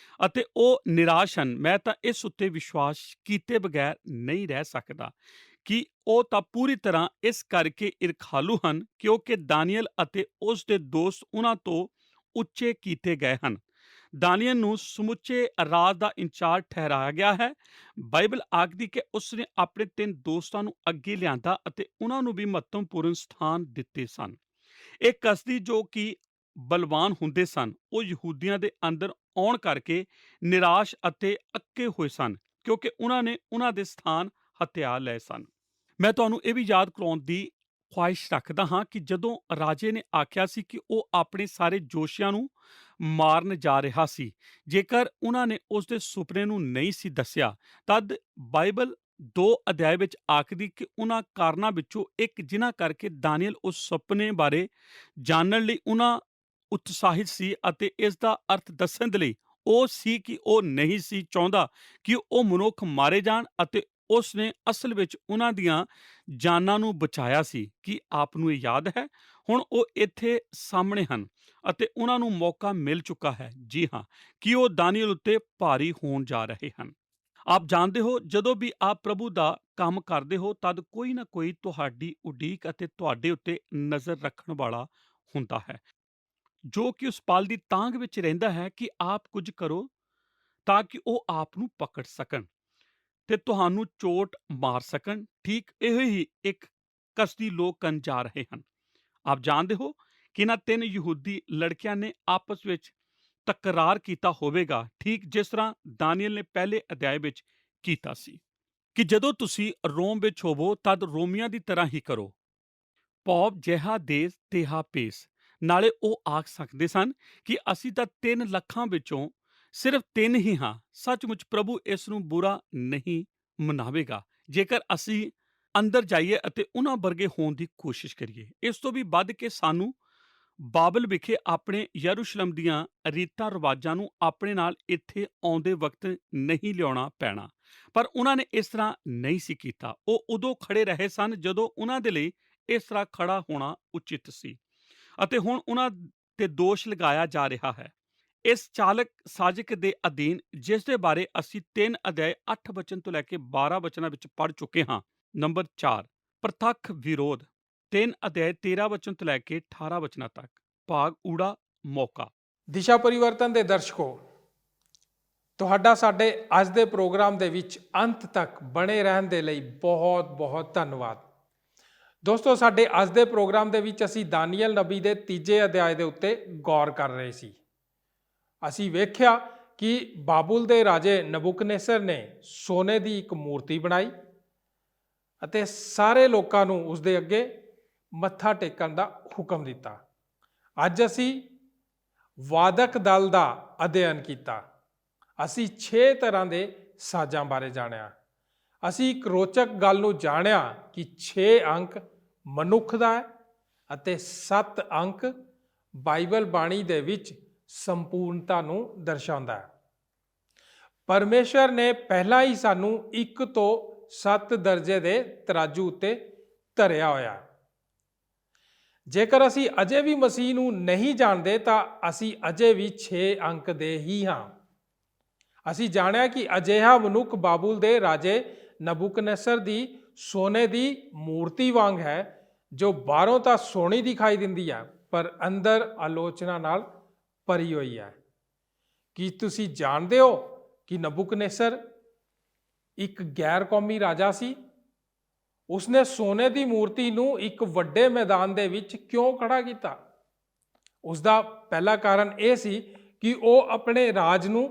ਅਤੇ ਉਹ ਨਿਰਾਸ਼ ਹਨ। ਮੈਂ ਤਾਂ ਇਸ ਉੱਤੇ ਵਿਸ਼ਵਾਸ ਕੀਤੇ ਬਗੈਰ ਨਹੀਂ ਰਹਿ ਸਕਦਾ ਕਿ ਉਹ ਤਾਂ ਪੂਰੀ ਤਰ੍ਹਾਂ ਇਸ ਕਰਕੇ ਈਰਖਾਲੂ ਹਨ ਕਿਉਂਕਿ ਦਾਨੀਏਲ ਅਤੇ ਉਸ ਦੇ ਦੋਸਤ ਉਹਨਾਂ ਤੋਂ ਉੱਚੇ ਕੀਤੇ ਗਏ ਹਨ। ਦਾਨੀਏਲ ਨੂੰ ਸਮੁੱਚੇ ਰਾਜ ਦਾ ਇੰਚਾਰਜ ਠਹਿਰਾਇਆ ਗਿਆ ਹੈ। ਬਾਈਬਲ ਆਖਦੀ ਕਿ ਉਸਨੇ ਆਪਣੇ 3 ਦੋਸਤਾਂ ਨੂੰ ਅੱਗੇ ਲਿਆਂਦਾ ਅਤੇ ਉਹਨਾਂ ਨੂੰ ਵੀ ਮਹੱਤਵਪੂਰਨ ਸਥਾਨ ਦਿੱਤੇ ਸਨ। ਇਹ ਕਸਦੀ ਜੋ ਕਿ ਬਲਵਾਨ ਹੁੰਦੇ ਸਨ, ਉਹ ਯਹੂਦੀਆਂ ਦੇ ਅੰਦਰ ਆਉਣ ਕਰਕੇ ਨਿਰਾਸ਼ ਅਤੇ ਅੱਕੇ ਹੋਏ ਸਨ ਕਿਉਂਕਿ ਉਹਨਾਂ ਨੇ ਉਹਨਾਂ ਦੇ ਸਥਾਨ ਹਥਿਆ ਲਏ ਸਨ। ਮੈਂ ਤੁਹਾਨੂੰ ਇਹ ਵੀ ਯਾਦ ਕਰਾਉਣ ਦੀ ਖੁਆਇਸ਼ ਰੱਖਦਾ ਹਾਂ ਕਿ ਜਦੋਂ ਰਾਜੇ ਨੇ ਆਖਿਆ ਸੀ ਕਿ ਉਹ ਆਪਣੇ ਸਾਰੇ ਜੋਸ਼ੀਆਂ ਨੂੰ ਮਾਰਨ ਜਾ ਰਿਹਾ ਸੀ, ਜੇਕਰ ਉਹਨਾਂ ਨੇ ਉਸ ਦੇ ਸੁਪਨੇ ਨੂੰ ਨਹੀਂ ਸੀ ਦੱਸਿਆ, ਤਦ ਬਾਈਬਲ 2 ਅਧਿਆਇ ਵਿੱਚ ਆਖਦੀ ਕਿ ਉਹਨਾਂ ਕਾਰਨਾਂ ਵਿੱਚੋਂ ਇੱਕ ਜਿਨ੍ਹਾਂ ਕਰਕੇ ਦਾਨੀਏਲ ਉਸ ਸੁਪਨੇ ਬਾਰੇ ਜਾਣਨ ਲਈ ਉਹਨਾਂ ਉਤਸ਼ਾਹਿਤ ਸੀ ਅਤੇ ਇਸ ਦਾ ਅਰਥ ਦੱਸਣ ਦੇ ਲਈ ਉਹ ਸੀ ਕਿ ਉਹ ਨਹੀਂ ਸੀ ਚਾਹੁੰਦਾ ਕਿ ਉਹ ਮਨੁੱਖ ਮਾਰੇ ਜਾਣ ਅਤੇ ਉਸ ਨੇ ਅਸਲ ਵਿੱਚ ਉਹਨਾਂ ਦੀਆਂ ਜਾਨਾਂ ਨੂੰ ਬਚਾਇਆ ਸੀ। ਕੀ ਆਪ ਨੂੰ ਇਹ ਯਾਦ ਹੈ? ਹੁਣ ਉਹ ਇੱਥੇ ਸਾਹਮਣੇ ਹਨ ਅਤੇ ਉਹਨਾਂ ਨੂੰ ਮੌਕਾ ਮਿਲ ਚੁੱਕਾ ਹੈ, ਜੀ ਹਾਂ, ਕਿ ਉਹ ਦਾਨੀਏਲ ਉੱਤੇ ਭਾਰੀ ਹੋਣ ਜਾ ਰਹੇ ਹਨ। ਆਪ ਜਾਣਦੇ ਹੋ, ਜਦੋਂ ਵੀ ਆਪ ਪ੍ਰਭੂ ਦਾ ਕੰਮ ਕਰਦੇ ਹੋ ਤਦ ਕੋਈ ਨਾ ਕੋਈ ਤੁਹਾਡੀ ਉਡੀਕ ਅਤੇ ਤੁਹਾਡੇ ਉੱਤੇ ਨਜ਼ਰ ਰੱਖਣ ਵਾਲਾ ਹੁੰਦਾ ਹੈ, ਜੋ ਕਿ ਉਸ ਪਲ ਦੀ ਤਾਂਘ ਵਿੱਚ ਰਹਿੰਦਾ ਹੈ ਕਿ ਆਪ ਕੁਝ ਕਰੋ ਤਾਂ ਕਿ ਉਹ ਆਪ ਨੂੰ ਪਕੜ ਸਕਣ ਤੇ ਤੁਹਾਨੂੰ ਚੋਟ ਮਾਰ ਸਕਣ। ਠੀਕ ਇਹੋ ਹੀ ਇੱਕ ਕਸਦੀ ਲੋਕ ਕਰਨ ਜਾ ਰਹੇ ਹਨ। ਆਪ ਜਾਣਦੇ ਹੋ ਕਿ ਇਹਨਾਂ 3 ਯਹੂਦੀ ਲੜਕਿਆਂ ਨੇ ਆਪਸ ਵਿੱਚ ਤਕਰਾਰ ਕੀਤਾ ਹੋਵੇਗਾ, ਠੀਕ ਜਿਸ ਤਰ੍ਹਾਂ ਦਾਨੀਏਲ ਨੇ ਪਹਿਲੇ ਅਧਿਆਇ ਵਿੱਚ ਕੀਤਾ ਸੀ ਕਿ ਜਦੋਂ ਤੁਸੀਂ ਰੋਮ ਵਿੱਚ ਹੋਵੋ ਤਦ ਰੋਮੀਆਂ ਦੀ ਤਰ੍ਹਾਂ ਹੀ ਕਰੋ। ਪੌਪ ਜਿਹਾ ਦੇਸ ਤੇਹਾ ਪੇਸ। ਨਾਲੇ ਉਹ ਆਖ ਸਕਦੇ ਸਨ ਕਿ ਅਸੀਂ ਤਾਂ 3 ਲੱਖਾਂ ਵਿੱਚੋਂ ਸਿਰਫ 3 ਹੀ ਹਾਂ। ਸੱਚਮੁੱਚ ਪ੍ਰਭੂ ਇਸ ਨੂੰ ਬੁਰਾ ਨਹੀਂ ਮਨਾਵੇਗਾ ਜੇਕਰ ਅਸੀਂ ਅੰਦਰ ਜਾਈਏ ਅਤੇ ਉਹਨਾਂ ਵਰਗੇ ਹੋਣ ਦੀ ਕੋਸ਼ਿਸ਼ ਕਰੀਏ। ਇਸ ਤੋਂ ਵੀ ਵੱਧ ਕੇ ਸਾਨੂੰ ਬਾਬਲ ਵਿਖੇ ਆਪਣੇ ਯਰੂਸ਼ਲਮ ਦੀਆਂ ਰੀਤਾਂ ਰਿਵਾਜਾਂ ਨੂੰ ਆਪਣੇ ਨਾਲ ਇੱਥੇ ਆਉਂਦੇ ਵਕਤ ਨਹੀਂ ਲਿਆਉਣਾ ਪੈਣਾ। ਪਰ ਉਹਨਾਂ ਨੇ ਇਸ ਤਰ੍ਹਾਂ ਨਹੀਂ ਸੀ ਕੀਤਾ। ਉਹ ਉਦੋਂ ਖੜੇ ਰਹੇ ਸਨ ਜਦੋਂ ਉਹਨਾਂ ਦੇ ਲਈ ਇਸ ਤਰ੍ਹਾਂ ਖੜਾ ਹੋਣਾ ਉਚਿਤ ਸੀ ਅਤੇ ਹੁਣ ਉਹਨਾਂ ਤੇ ਦੋਸ਼ ਲਗਾਇਆ ਜਾ ਰਿਹਾ ਹੈ ਇਸ ਚਾਲਕ ਸਾਜ਼ਿਕ ਦੇ ਅਧੀਨ, ਜਿਸ ਦੇ ਬਾਰੇ ਅਸੀਂ 3 ਅਧਿਆਇ 8 ਵਚਨ ਤੋਂ ਲੈ ਕੇ 12 ਵਚਨਾਂ ਵਿੱਚ ਪੜ੍ਹ ਚੁੱਕੇ ਹਾਂ। ਨੰਬਰ 4, ਪ੍ਰਤੱਖ ਵਿਰੋਧ, 3 ਅਧਿਆਇ 13 ਵਚਨ ਤੋਂ ਲੈ ਕੇ 18 ਵਚਨਾਂ ਤੱਕ। ਭਾਗ ਊੜਾ, ਮੌਕਾ। ਦਿਸ਼ਾ ਪਰਿਵਰਤਨ ਦੇ ਦਰਸ਼ਕੋ, ਤੁਹਾਡਾ ਸਾਡੇ ਅੱਜ ਦੇ ਪ੍ਰੋਗਰਾਮ ਦੇ ਵਿੱਚ ਅੰਤ ਤੱਕ ਬਣੇ ਰਹਿਣ ਦੇ ਲਈ ਬਹੁਤ ਬਹੁਤ ਧੰਨਵਾਦ। ਦੋਸਤੋ, ਸਾਡੇ ਅੱਜ ਦੇ ਪ੍ਰੋਗਰਾਮ ਦੇ ਵਿੱਚ ਅਸੀਂ ਦਾਨੀਏਲ ਨਬੀ ਦੇ 3 ਅਧਿਆਇ ਦੇ ਉੱਤੇ ਗੌਰ ਕਰ ਰਹੇ ਸੀ। ਅਸੀਂ ਵੇਖਿਆ ਕਿ ਬਾਬੁਲ ਦੇ ਰਾਜੇ ਨਬੂਕਦਨੇਸਰ ਨੇ ਸੋਨੇ ਦੀ ਇੱਕ ਮੂਰਤੀ ਬਣਾਈ ਅਤੇ ਸਾਰੇ ਲੋਕਾਂ ਨੂੰ ਉਸ ਦੇ ਅੱਗੇ ਮੱਥਾ ਟੇਕਣ ਦਾ ਹੁਕਮ ਦਿੱਤਾ। ਅੱਜ ਅਸੀਂ ਵਾਦਕ ਦਲ ਦਾ ਅਧਿਐਨ ਕੀਤਾ। ਅਸੀਂ 6 ਤਰ੍ਹਾਂ ਦੇ ਸਾਜ਼ਾਂ ਬਾਰੇ ਜਾਣਿਆ। ਅਸੀਂ ਇੱਕ ਰੋਚਕ ਗੱਲ ਨੂੰ ਜਾਣਿਆ ਕਿ 6 ਅੰਕ ਮਨੁੱਖ ਦਾ ਹੈ ਅਤੇ 7 ਅੰਕ ਬਾਈਬਲ ਬਾਣੀ ਦੇ ਵਿੱਚ ਸੰਪੂਰਨਤਾ ਨੂੰ ਦਰਸਾਉਂਦਾ ਹੈ। ਪਰਮੇਸ਼ਰ ਨੇ ਪਹਿਲਾਂ ਹੀ ਸਾਨੂੰ 1 ਤੋਂ 7 ਦਰਜੇ ਦੇ ਤਰਾਜੂ ਉੱਤੇ ਧਰਿਆ ਹੋਇਆ। ਜੇਕਰ ਅਸੀਂ ਅਜੇ ਵੀ ਮਸੀਹ ਨੂੰ ਨਹੀਂ ਜਾਣਦੇ ਤਾਂ ਅਸੀਂ ਅਜੇ ਵੀ 6 ਅੰਕ ਦੇ ਹੀ ਹਾਂ। ਅਸੀਂ ਜਾਣਿਆ ਕਿ ਅਜਿਹਾ ਮਨੁੱਖ ਬਾਬੁਲ ਦੇ ਰਾਜੇ ਨਬੂਕਦਨੇਸਰ ਦੀ ਸੋਨੇ ਦੀ ਮੂਰਤੀ ਵਾਂਗ ਹੈ, ਜੋ ਬਾਹਰੋਂ ਤਾਂ ਸੋਹਣੀ ਦਿਖਾਈ ਦਿੰਦੀ ਹੈ ਪਰ ਅੰਦਰ ਆਲੋਚਨਾ ਨਾਲ ਭਰੀ ਹੋਈ ਹੈ। ਕੀ ਤੁਸੀਂ ਜਾਣਦੇ ਹੋ ਕਿ ਨਬੂਕਦਨੇਸਰ ਇੱਕ ਗੈਰ ਕੌਮੀ ਰਾਜਾ ਸੀ? ਉਸਨੇ ਸੋਨੇ ਦੀ ਮੂਰਤੀ ਨੂੰ ਇੱਕ ਵੱਡੇ ਮੈਦਾਨ ਦੇ ਵਿੱਚ ਕਿਉਂ ਖੜਾ ਕੀਤਾ? ਉਸ ਦਾ ਪਹਿਲਾ ਕਾਰਨ ਇਹ ਸੀ ਕਿ ਉਹ ਆਪਣੇ ਰਾਜ ਨੂੰ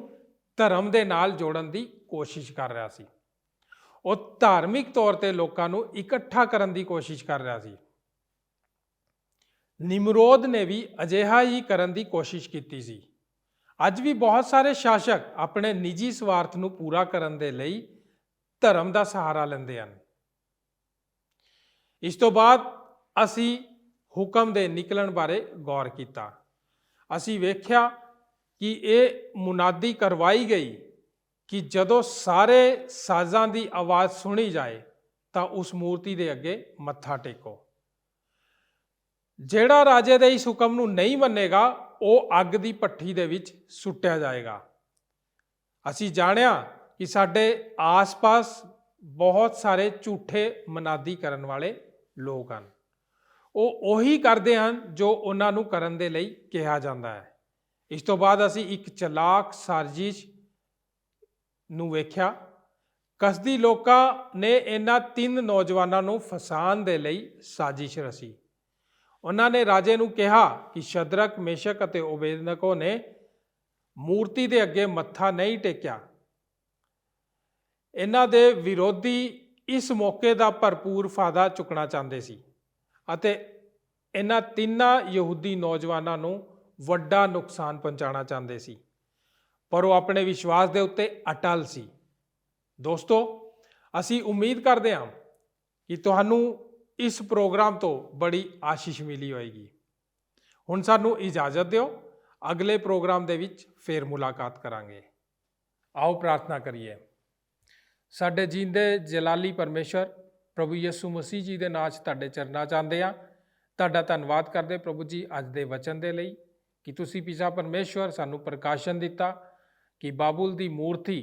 ਧਰਮ ਦੇ ਨਾਲ ਜੋੜਨ ਦੀ ਕੋਸ਼ਿਸ਼ ਕਰ ਰਿਹਾ ਸੀ। ਉਹ ਧਾਰਮਿਕ ਤੌਰ ਤੇ ਲੋਕਾਂ ਨੂੰ ਇਕੱਠਾ ਕਰਨ ਦੀ ਕੋਸ਼ਿਸ਼ ਕਰ ਰਿਹਾ ਸੀ। ਨਿਮਰੋਦ ਨੇ ਵੀ ਅਜਿਹਾ ਹੀ ਕਰਨ ਦੀ ਕੋਸ਼ਿਸ਼ ਕੀਤੀ ਸੀ। ਅੱਜ ਵੀ ਬਹੁਤ ਸਾਰੇ ਸ਼ਾਸਕ ਆਪਣੇ ਨਿੱਜੀ ਸਵਾਰਥ ਨੂੰ ਪੂਰਾ ਕਰਨ ਦੇ ਲਈ ਧਰਮ ਦਾ ਸਹਾਰਾ ਲੈਂਦੇ ਹਨ। ਇਸ ਤੋਂ ਬਾਅਦ ਅਸੀਂ ਹੁਕਮ ਦੇ ਨਿਕਲਣ ਬਾਰੇ ਗੌਰ ਕੀਤਾ। ਅਸੀਂ ਵੇਖਿਆ ਕਿ ਇਹ ਮੁਨਾਦੀ ਕਰਵਾਈ ਗਈ ਕਿ ਜਦੋਂ ਸਾਰੇ ਸਾਜ਼ਾਂ ਦੀ ਆਵਾਜ਼ ਸੁਣੀ ਜਾਏ ਤਾਂ ਉਸ ਮੂਰਤੀ ਦੇ ਅੱਗੇ ਮੱਥਾ ਟੇਕੋ। ਜਿਹੜਾ ਰਾਜੇ ਦੇ ਇਸ ਹੁਕਮ ਨੂੰ ਨਹੀਂ ਮੰਨੇਗਾ ਉਹ ਅੱਗ ਦੀ ਭੱਠੀ ਦੇ ਵਿੱਚ ਸੁੱਟਿਆ ਜਾਏਗਾ। ਅਸੀਂ ਜਾਣਿਆ ਕਿ ਸਾਡੇ ਆਸ-ਪਾਸ ਬਹੁਤ ਸਾਰੇ ਝੂਠੇ ਮੁਨਾਦੀ ਕਰਨ ਵਾਲੇ ਲੋਕ ਹਨ। ਉਹ ਉਹੀ ਕਰਦੇ ਹਨ ਜੋ ਉਹਨਾਂ ਨੂੰ ਕਰਨ ਦੇ ਲਈ ਕਿਹਾ ਜਾਂਦਾ ਹੈ। ਇਸ ਤੋਂ ਬਾਅਦ ਅਸੀਂ ਇੱਕ ਚਲਾਕ ਸਾਜ਼ਿਸ਼ ਨੂੰ ਵੇਖਿਆ। ਕਸਦੀ ਲੋਕਾਂ ਨੇ ਇਹਨਾਂ 3 ਨੌਜਵਾਨਾਂ ਨੂੰ ਫਸਾਉਣ ਦੇ ਲਈ ਸਾਜ਼ਿਸ਼ ਰਚੀ। ਉਹਨਾਂ ਨੇ ਰਾਜੇ ਨੂੰ ਕਿਹਾ ਕਿ ਸ਼ਦਰਕ, ਮੇਸ਼ਕ ਅਤੇ ਓਬੇਦਨਗੋ ਨੇ ਮੂਰਤੀ ਦੇ ਅੱਗੇ ਮੱਥਾ ਨਹੀਂ ਟੇਕਿਆ। ਇਹਨਾਂ ਦੇ ਵਿਰੋਧੀ ਇਸ ਮੌਕੇ ਦਾ ਭਰਪੂਰ ਫਾਇਦਾ ਚੁੱਕਣਾ ਚਾਹੁੰਦੇ ਸੀ ਅਤੇ ਇਹਨਾਂ 3 ਯਹੂਦੀ ਨੌਜਵਾਨਾਂ ਨੂੰ ਵੱਡਾ ਨੁਕਸਾਨ ਪਹੁੰਚਾਉਣਾ ਚਾਹੁੰਦੇ ਸੀ, ਪਰ ਉਹ ਆਪਣੇ ਵਿਸ਼ਵਾਸ ਦੇ ਉੱਤੇ ਅਟਲ ਸੀ। ਦੋਸਤੋ, ਅਸੀਂ ਉਮੀਦ ਕਰਦੇ ਹਾਂ ਕਿ ਤੁਹਾਨੂੰ ਇਸ ਪ੍ਰੋਗਰਾਮ ਤੋਂ ਬੜੀ ਆਸ਼ੀਸ਼ ਮਿਲੀ ਹੋਏਗੀ। ਹੁਣ ਸਾਨੂੰ ਇਜਾਜ਼ਤ ਦਿਓ, ਅਗਲੇ ਪ੍ਰੋਗਰਾਮ ਦੇ ਵਿੱਚ ਫੇਰ ਮੁਲਾਕਾਤ ਕਰਾਂਗੇ। ਆਓ ਪ੍ਰਾਰਥਨਾ ਕਰੀਏ। ਸਾਡੇ ਜੀਂਦੇ ਜਲਾਲੀ ਪਰਮੇਸ਼ਰ ਪ੍ਰਭੂ ਯਿਸੂ ਮਸੀਹ ਜੀ ਦੇ ਨਾਂ 'ਚ ਤੁਹਾਡੇ ਚਰਨਾਂ 'ਚ ਆਉਂਦੇ ਹਾਂ। ਤੁਹਾਡਾ ਧੰਨਵਾਦ ਕਰਦੇ ਪ੍ਰਭੂ ਜੀ ਅੱਜ ਦੇ ਵਚਨ ਦੇ ਲਈ ਕਿ ਤੁਸੀਂ ਪਿਤਾ ਪਰਮੇਸ਼ਵਰ ਸਾਨੂੰ ਪ੍ਰਕਾਸ਼ਨ ਦਿੱਤਾ ਕਿ ਬਾਬੁਲ ਦੀ ਮੂਰਤੀ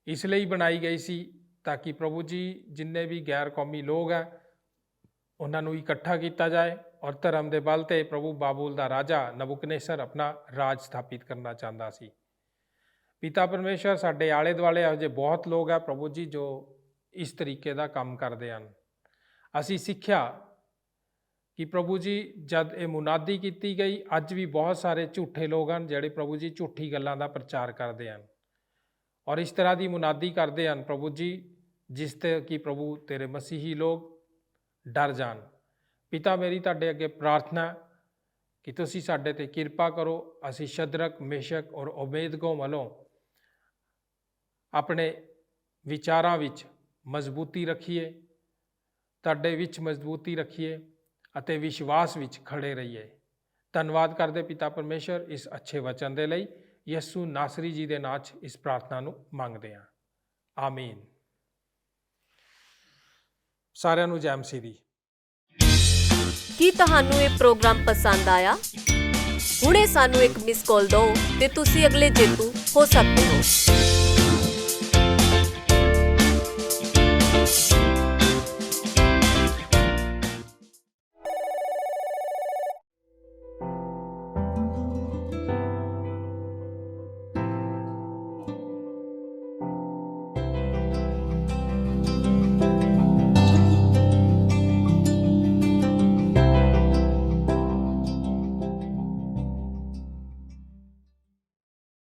ਇਸ ਲਈ ਬਣਾਈ ਗਈ ਸੀ ਤਾਂ ਕਿ ਪ੍ਰਭੂ ਜੀ ਜਿੰਨੇ ਵੀ ਗੈਰ ਕੌਮੀ ਲੋਕ ਹੈ ਉਹਨਾਂ ਨੂੰ ਇਕੱਠਾ ਕੀਤਾ ਜਾਏ ਔਰ ਧਰਮ ਦੇ ਬਲ ਤੇ ਪ੍ਰਭੂ ਬਾਬੁਲ ਦਾ ਰਾਜਾ ਨਬੂਕਦਨੇਸਰ ਆਪਣਾ ਰਾਜ ਸਥਾਪਿਤ ਕਰਨਾ ਚਾਹੁੰਦਾ ਸੀ। ਪਿਤਾ ਪਰਮੇਸ਼ਵਰ, ਸਾਡੇ ਆਲੇ ਦੁਆਲੇ ਇਹੋ ਜਿਹੇ ਬਹੁਤ ਲੋਕ ਹੈ ਪ੍ਰਭੂ ਜੀ ਜੋ ਇਸ ਤਰੀਕੇ ਦਾ ਕੰਮ ਕਰਦੇ ਹਨ। ਅਸੀਂ ਸਿੱਖਿਆ ਕਿ ਪ੍ਰਭੂ ਜੀ ਜਦ ਇਹ ਮੁਨਾਦੀ ਕੀਤੀ ਗਈ, ਅੱਜ ਵੀ ਬਹੁਤ ਸਾਰੇ ਝੂਠੇ ਲੋਕ ਹਨ ਜਿਹੜੇ ਪ੍ਰਭੂ ਜੀ ਝੂਠੀ ਗੱਲਾਂ ਦਾ ਪ੍ਰਚਾਰ ਕਰਦੇ ਹਨ ਔਰ ਇਸ ਤਰ੍ਹਾਂ ਦੀ ਮੁਨਾਦੀ ਕਰਦੇ ਹਨ ਪ੍ਰਭੂ ਜੀ ਜਿਸ ਤੇ ਕਿ ਪ੍ਰਭੂ ਤੇਰੇ ਮਸੀਹੀ ਲੋਕ ਡਰ ਜਾਣ। ਪਿਤਾ, ਮੇਰੀ ਤੁਹਾਡੇ ਅੱਗੇ ਪ੍ਰਾਰਥਨਾ ਕਿ ਤੁਸੀਂ ਸਾਡੇ ਤੇ ਕਿਰਪਾ ਕਰੋ। ਅਸੀਂ ਸ਼ਦਰਕ, ਮੇਸ਼ਕ ਔਰ ਓਬੇਦਨਗੋ ਵੱਲੋਂ ਆਪਣੇ ਵਿਚਾਰਾਂ ਵਿੱਚ ਮਜ਼ਬੂਤੀ ਰੱਖੀਏ, ਤੁਹਾਡੇ ਵਿੱਚ ਮਜ਼ਬੂਤੀ ਰੱਖੀਏ ਅਤੇ ਵਿਸ਼ਵਾਸ ਵਿੱਚ ਖੜੇ ਰਹੀਏ। ਧੰਨਵਾਦ ਕਰਦੇ ਪਿਤਾ ਪਰਮੇਸ਼ਰ ਇਸ ਅੱਛੇ ਵਚਨ ਦੇ ਲਈ। ਯਿਸੂ ਨਾਸਰੀ ਜੀ ਦੇ ਨਾਂ 'ਚ ਇਸ ਪ੍ਰਾਰਥਨਾ ਨੂੰ ਮੰਗਦੇ ਹਾਂ, ਆਮੀਨ। ਸਾਰਿਆਂ ਨੂੰ ਜੈ ਮਸੀਹ ਦੀ। ਕੀ ਤੁਹਾਨੂੰ ਇਹ ਪ੍ਰੋਗਰਾਮ ਪਸੰਦ ਆਇਆ? ਹੁਣੇ ਸਾਨੂੰ ਇੱਕ ਮਿਸ ਕਾਲ ਦਿਓ ਤੇ ਤੁਸੀਂ ਅਗਲੇ ਜੇਤੂ ਹੋ ਸਕਦੇ ਹੋ।